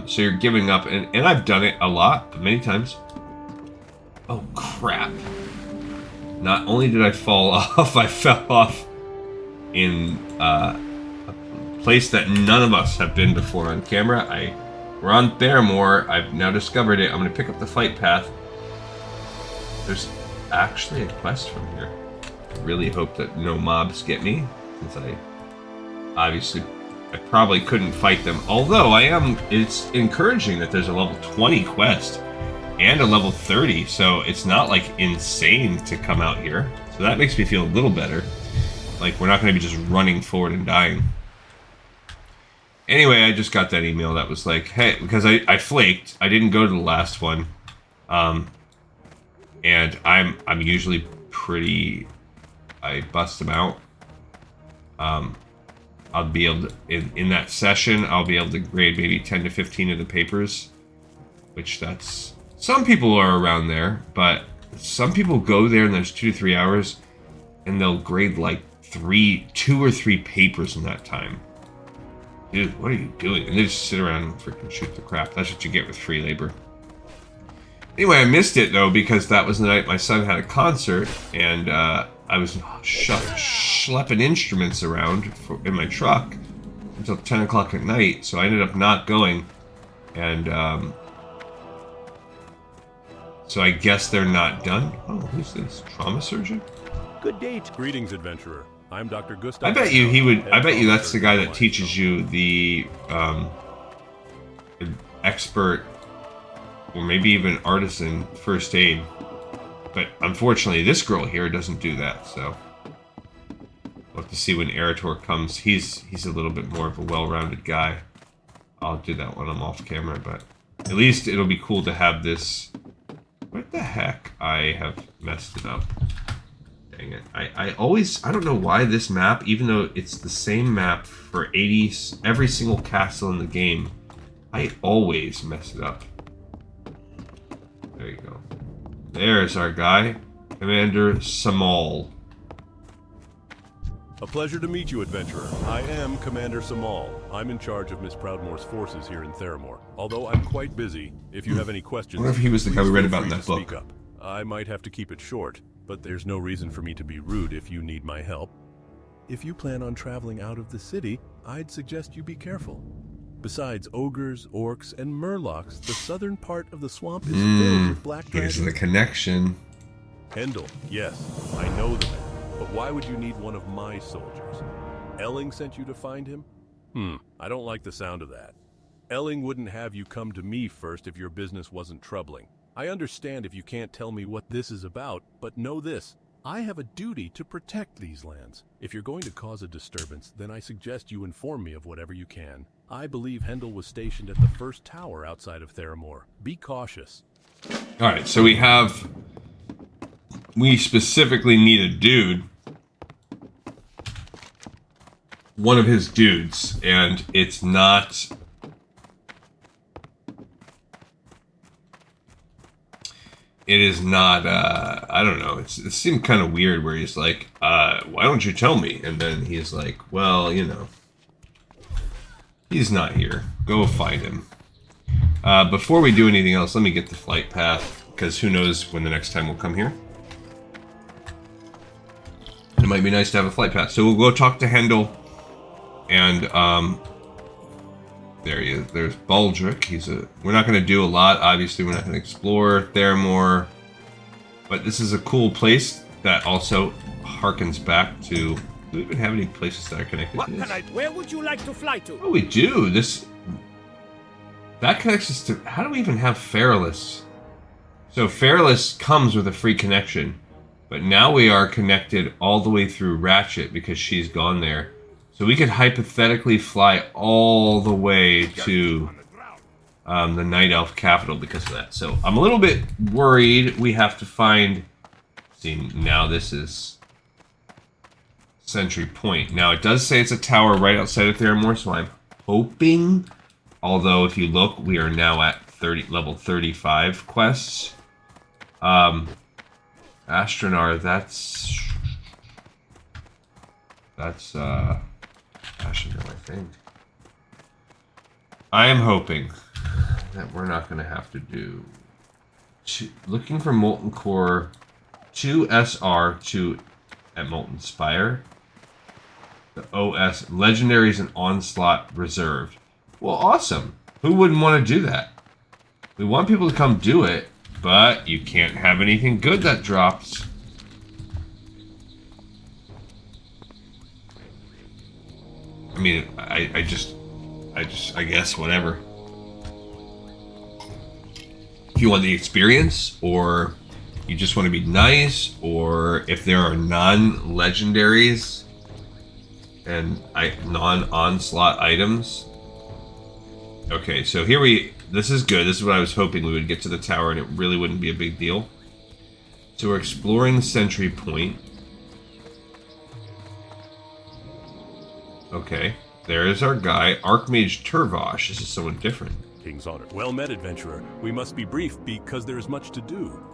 So you're giving up, and I've done it a lot, many times. Oh crap! Not only did I fall off, I fell off in a place that none of us have been before on camera. We're on Theramore. I've now discovered it. I'm going to pick up the fight path. There's actually a quest from here. I really hope that no mobs get me, since I obviously I probably couldn't fight them. Although it's encouraging that there's a level 20 quest and a level 30, so it's not like insane to come out here. So that makes me feel a little better. Like we're not going to be just running forward and dying. Anyway, I just got that email that was like, hey, because I flaked. I didn't go to the last one. And I'm usually pretty, I bust them out. I'll be able to, in that session, I'll be able to grade maybe 10 to 15 of the papers, which that's, some people are around there, but some people go there and there's 2 to 3 hours and they'll grade like 2 or 3 papers in that time. Dude, what are you doing? And they just sit around and freaking shoot the crap. That's what you get with free labor. Anyway, I missed it though because that was the night my son had a concert and I was schlepping instruments around in my truck until 10 o'clock at night, so I ended up not going. And so I guess they're not done. Oh, who's this? Trauma surgeon? Good day. Greetings, adventurer. I'm Dr. Gustav. I bet you that's the guy that teaches you the expert or maybe even artisan first aid. But unfortunately, this girl here doesn't do that, so we'll have to see when Erator comes. He's a little bit more of a well-rounded guy. I'll do that when I'm off camera, but at least it'll be cool to have this. What the heck? I have messed it up. Dang it. I don't know why this map, even though it's the same map for every single castle in the game, I always mess it up. There you go. There's our guy, Commander Samal. A pleasure to meet you, adventurer. I am Commander Samal. I'm in charge of Miss Proudmoore's forces here in Theramore. Although I'm quite busy, if you have any questions... I wonder if he was the guy we read about in that book. Speak up. I might have to keep it short, but there's no reason for me to be rude if you need my help. If you plan on traveling out of the city, I'd suggest you be careful. Besides ogres, orcs, and murlocs, the southern part of the swamp is filled with black dragons. Here's the connection. Hendel, yes, I know the man, but why would you need one of my soldiers? Elling sent you to find him? I don't like the sound of that. Elling wouldn't have you come to me first if your business wasn't troubling. I understand if you can't tell me what this is about, but know this. I have a duty to protect these lands. If you're going to cause a disturbance, then I suggest you inform me of whatever you can. I believe Hendel was stationed at the first tower outside of Theramore. Be cautious. Alright, so we specifically need a dude. One of his dudes, and it's not... It is not, I don't know, it seemed kind of weird where he's like, why don't you tell me? And then he's like, well, you know, he's not here. Go find him. Before we do anything else, let me get the flight path, because who knows when the next time we'll come here. It might be nice to have a flight path. So we'll go talk to Hendel, and, there he is. There's Baldric. We're not going to do a lot. Obviously, we're not going to explore Theramore. But this is a cool place that also harkens back to... Do we even have any places that are connected to this? Where would you like to fly to? Oh, we do. That connects us to... How do we even have Feralis? So Feralis comes with a free connection. But now we are connected all the way through Ratchet because she's gone there. So we could hypothetically fly all the way to the Night Elf capital because of that. So I'm a little bit worried we have to find... See, now this is Sentry Point. Now it does say it's a tower right outside of Theramore, so I'm hoping... Although if you look, we are now at level 35 quests. Astronar, that's Astronar, I think. I am hoping that we're not going to have to do... looking for Molten Core, 2 SR, 2 at Molten Spire. The OS, Legendaries and Onslaught reserved. Well, awesome. Who wouldn't want to do that? We want people to come do it, but you can't have anything good that drops. mean, I guess whatever. If you want the experience, or you just want to be nice, or if there are non-legendaries and non-onslaught items. Okay, so this is good. This is what I was hoping we would get to the tower and it really wouldn't be a big deal. So we're exploring the sentry point. Okay, there is our guy, Archmage Turvosh. This is someone different. King's Honor. Well met, adventurer. We must be brief because there is much to do.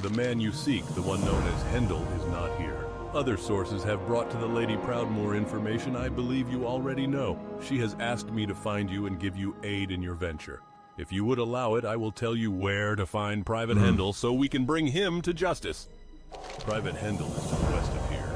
The man you seek, the one known as Hendel, is not here. Other sources have brought to the Lady Proudmoore information I believe you already know. She has asked me to find you and give you aid in your venture. If you would allow it, I will tell you where to find Private Hendel so we can bring him to justice. Private Hendel is to the west of here.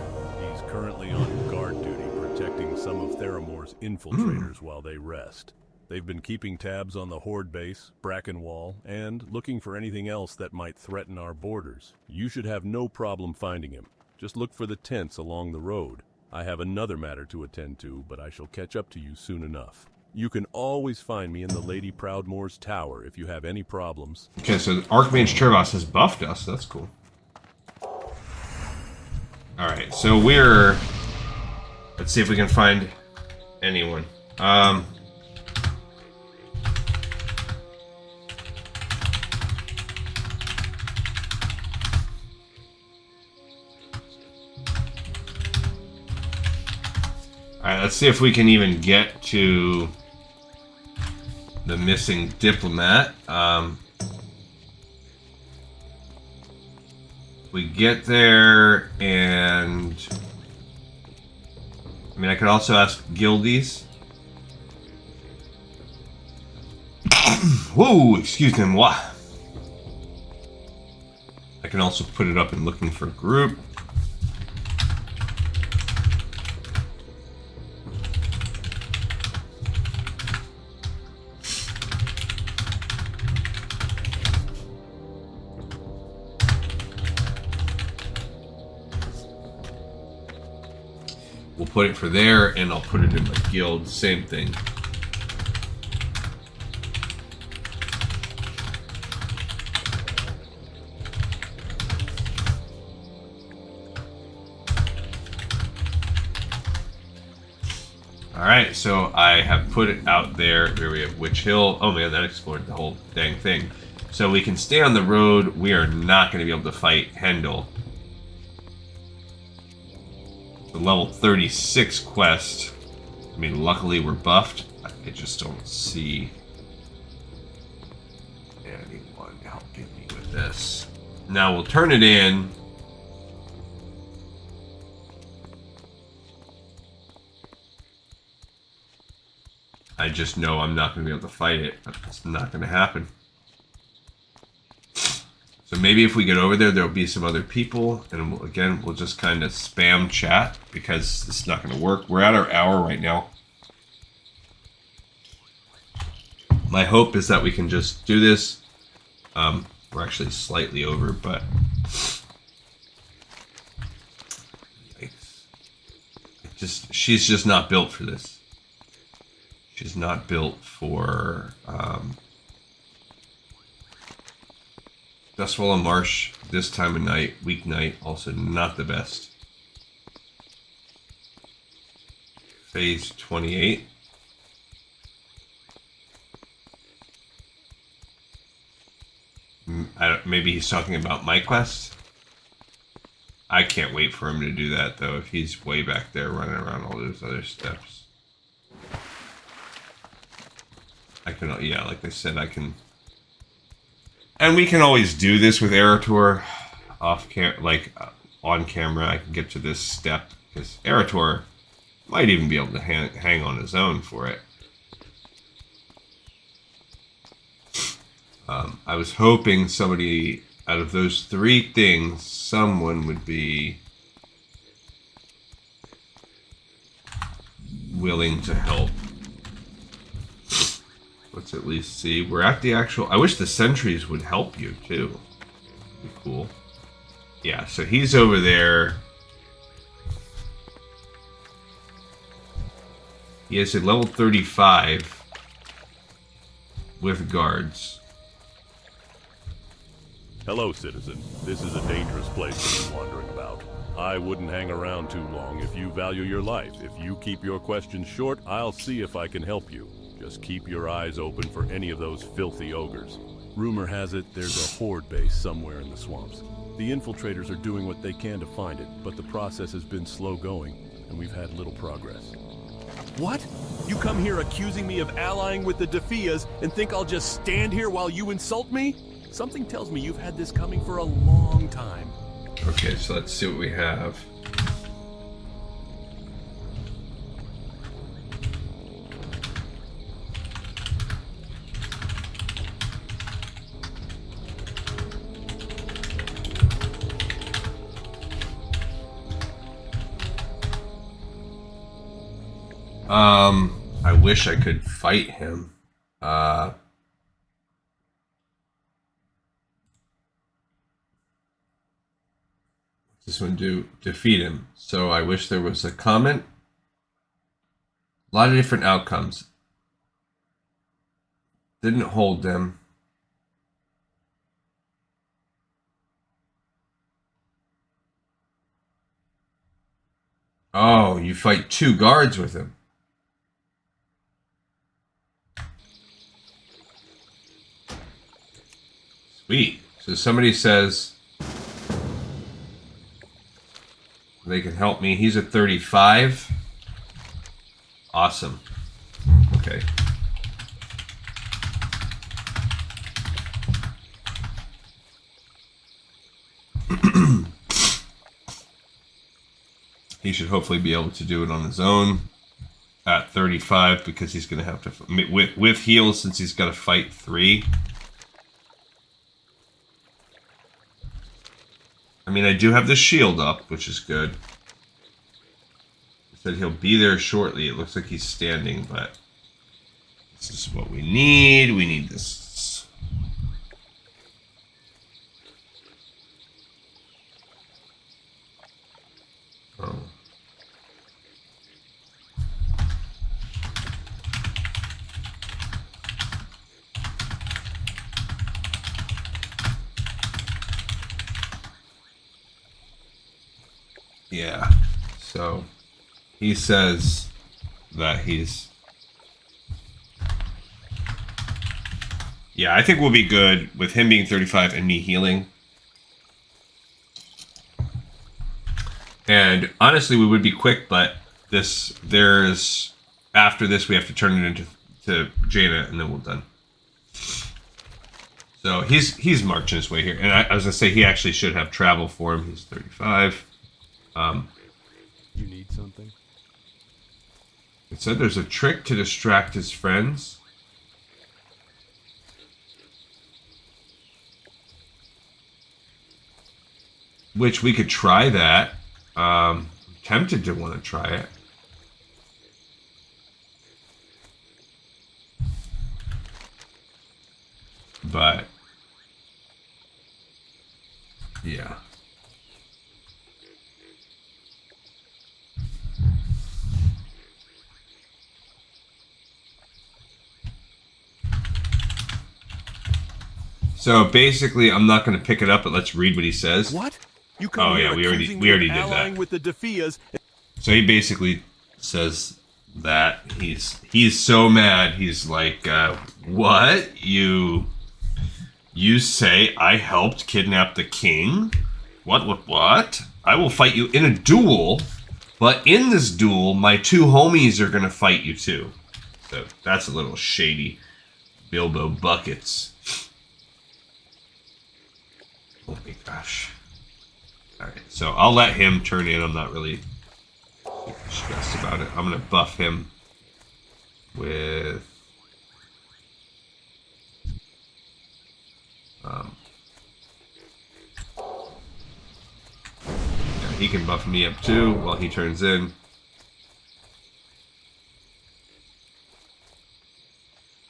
He's currently on guard duty protecting some of Theramore's infiltrators while they rest. They've been keeping tabs on the Horde base, Brackenwall, and looking for anything else that might threaten our borders. You should have no problem finding him. Just look for the tents along the road. I have another matter to attend to, but I shall catch up to you soon enough. You can always find me in the Lady Proudmoore's tower if you have any problems. Okay, so Archmage Turvosh has buffed us. That's cool. Alright, so we're... Let's see if we can find anyone. Alright, let's see if we can even get to the missing diplomat. We get there, and I mean, I could also ask guildies. Whoa, excuse me, moi. I can also put it up in looking for group. We'll put it for there, and I'll put it in my guild. Same thing. Alright, so I have put it out there. Here we have Witch Hill. Oh man, that explored the whole dang thing. So we can stay on the road. We are not going to be able to fight Hendel. The level 36 quest. I mean, luckily we're buffed. I just don't see anyone helping me with this. Now we'll turn it in. I just know I'm not going to be able to fight it. It's not going to happen. So maybe if we get over there, there'll be some other people, and we'll just kind of spam chat because it's not going to work. We're at our hour right now. My hope is that we can just do this. We're actually slightly over, but yikes. She's just not built for this. She's not built for Dustwallow Marsh this time of night, weeknight, also not the best. Phase 28. Maybe he's talking about my quest. I can't wait for him to do that, though, if he's way back there running around all those other steps. I can, yeah, like I said, I can... And we can always do this with Erator on camera. I can get to this step because Erator might even be able to hang on his own for it. I was hoping somebody out of those three things, someone would be willing to help. Let's at least see. We're at the actual... I wish the sentries would help you, too. Be cool. Yeah, so he's over there. He has a level 35 with guards. Hello, citizen. This is a dangerous place to be wandering about. I wouldn't hang around too long if you value your life. If you keep your questions short, I'll see if I can help you. Just keep your eyes open for any of those filthy ogres. Rumor has it there's a horde base somewhere in the swamps. The infiltrators are doing what they can to find it, but the process has been slow going, and we've had little progress. What? You come here accusing me of allying with the Defias and think I'll just stand here while you insult me? Something tells me you've had this coming for a long time. Okay, so let's see what we have. I wish I could fight him. This one do defeat him. So I wish there was a comment. A lot of different outcomes. Didn't hold them. Oh, you fight 2 guards with him. Sweet. So somebody says they can help me. He's at 35. Awesome. Okay. He should hopefully be able to do it on his own at 35 because he's going to have to with heals since he's got to fight 3. I mean, I do have the shield up, which is good. He said he'll be there shortly. It looks like he's standing, but this is what we need. We need this. Oh. Yeah, so he says that he's... Yeah, I think we'll be good with him being 35 and me healing. And honestly, we would be quick, but after this, we have to turn it into Jaina, and then we're done. So he's marching his way here. And I was going to say, he actually should have travel for him. He's 35. You need something? It said there's a trick to distract his friends. Which we could try that. Tempted to want to try it. But yeah. So basically, I'm not going to pick it up, but let's read what he says. What? You come here we already did that. With the Defias. So he basically says that he's so mad. He's like, "What? You say I helped kidnap the king? What? I will fight you in a duel, but in this duel, my 2 homies are going to fight you too." So that's a little shady. Bilbo Buckets. Oh my gosh. Alright, so I'll let him turn in. I'm not really super stressed about it. I'm going to buff him with... yeah, he can buff me up too while he turns in.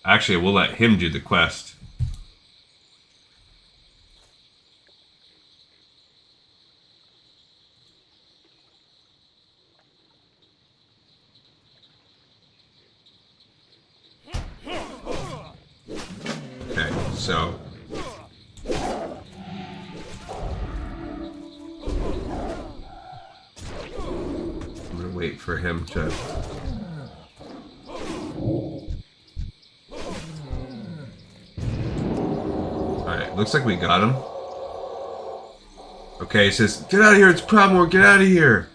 Actually, we'll let him do the quest. So I'm gonna wait for him to. Alright, looks like we got him. Okay, he says, "Get out of here, it's Proudmoore, get out of here!"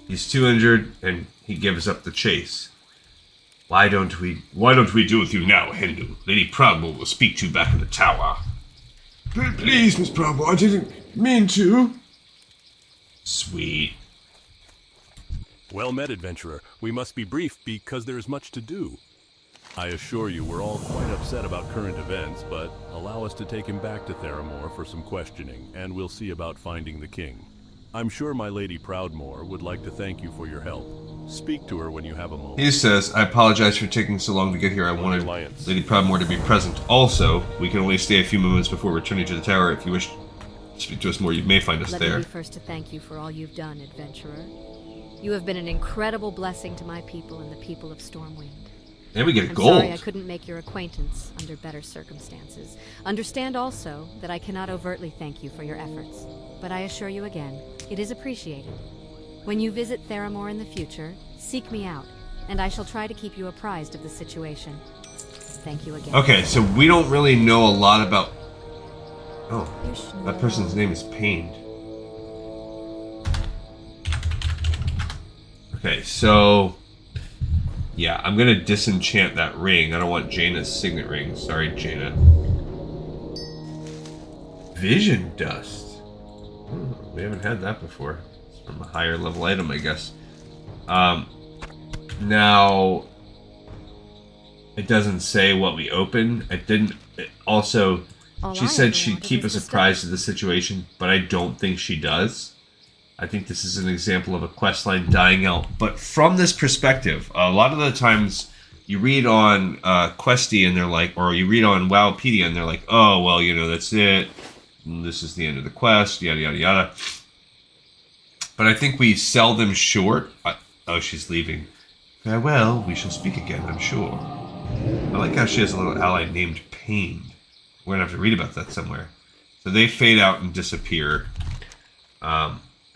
He's too injured, and he gives up the chase. Why don't we deal with you now, Hindu? Lady Proudmoore will speak to you back in the tower. Please, Miss Proudmoore, I didn't mean to. Sweet. Well met, adventurer. We must be brief because there is much to do. I assure you we're all quite upset about current events, but allow us to take him back to Theramore for some questioning, and we'll see about finding the king. I'm sure my Lady Proudmoore would like to thank you for your help. Speak to her when you have a moment. He says, "I apologize for taking so long to get here. I wanted Lady Proudmoore to be present. Also, we can only stay a few moments before returning to the tower. If you wish to speak to us more, you may find us there." Let me be first to thank you for all you've done, adventurer. You have been an incredible blessing to my people and the people of Stormwind. And we get I'm gold. sorry I couldn't make your acquaintance under better circumstances. Understand also that I cannot overtly thank you for your efforts, but I assure you again, it is appreciated. When you visit Theramore in the future, seek me out, and I shall try to keep you apprised of the situation. Thank you again. Okay, so we don't really know a lot about... Oh, that person's name is Pained. Okay, so... Yeah, I'm gonna disenchant that ring. I don't want Jaina's signet ring. Sorry, Jaina. Vision Dust. We haven't had that before. It's from a higher level item, I guess. Now... It doesn't say what we open. Also, she said she'd keep us apprised of the situation, but I don't think she does. I think this is an example of a questline dying out. But from this perspective, a lot of the times you read on Questy and they're like, or you read on Wowpedia and they're like, oh, well, you know, that's it. This is the end of the quest, yada, yada, yada. But I think we sell them short. Oh, she's leaving. Farewell, we shall speak again, I'm sure. I like how she has a little ally named Pain. We're going to have to read about that somewhere. So they fade out and disappear.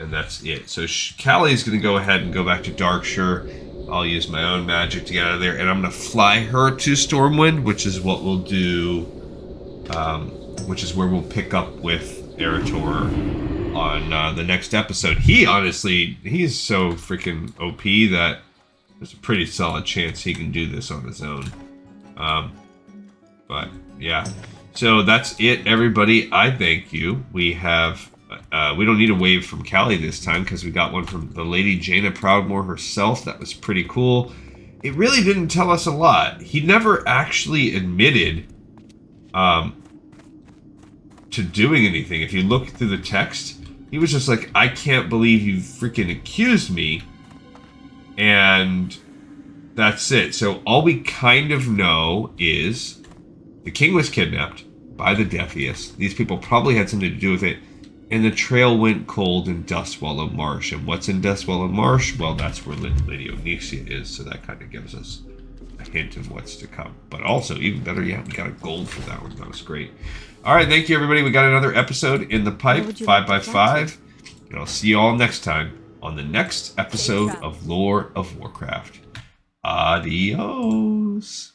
And that's it. So Callie's going to go ahead and go back to Darkshire. I'll use my own magic to get out of there. And I'm going to fly her to Stormwind, which is what we'll do. Which is where we'll pick up with Eretor on the next episode. He's so freaking OP that there's a pretty solid chance he can do this on his own. But, yeah. So that's it, everybody. I thank you. We have... we don't need a wave from Callie this time because we got one from the Lady Jaina Proudmoore herself. That was pretty cool. It really didn't tell us a lot. He never actually admitted to doing anything. If you look through the text, he was just like, I can't believe you freaking accused me. And that's it. So all we kind of know is the king was kidnapped by the Deathiest. These people probably had something to do with it. And the trail went cold in Dustwallow Marsh. And what's in Dustwallow Marsh? Well, that's where Lady Onyxia is. So that kind of gives us a hint of what's to come. But also, even better yet, we got a gold for that one. That was great. All right, thank you, everybody. We got another episode in the pipe, 5x5. And I'll see you all next time on the next episode of Lore of Warcraft. Adios.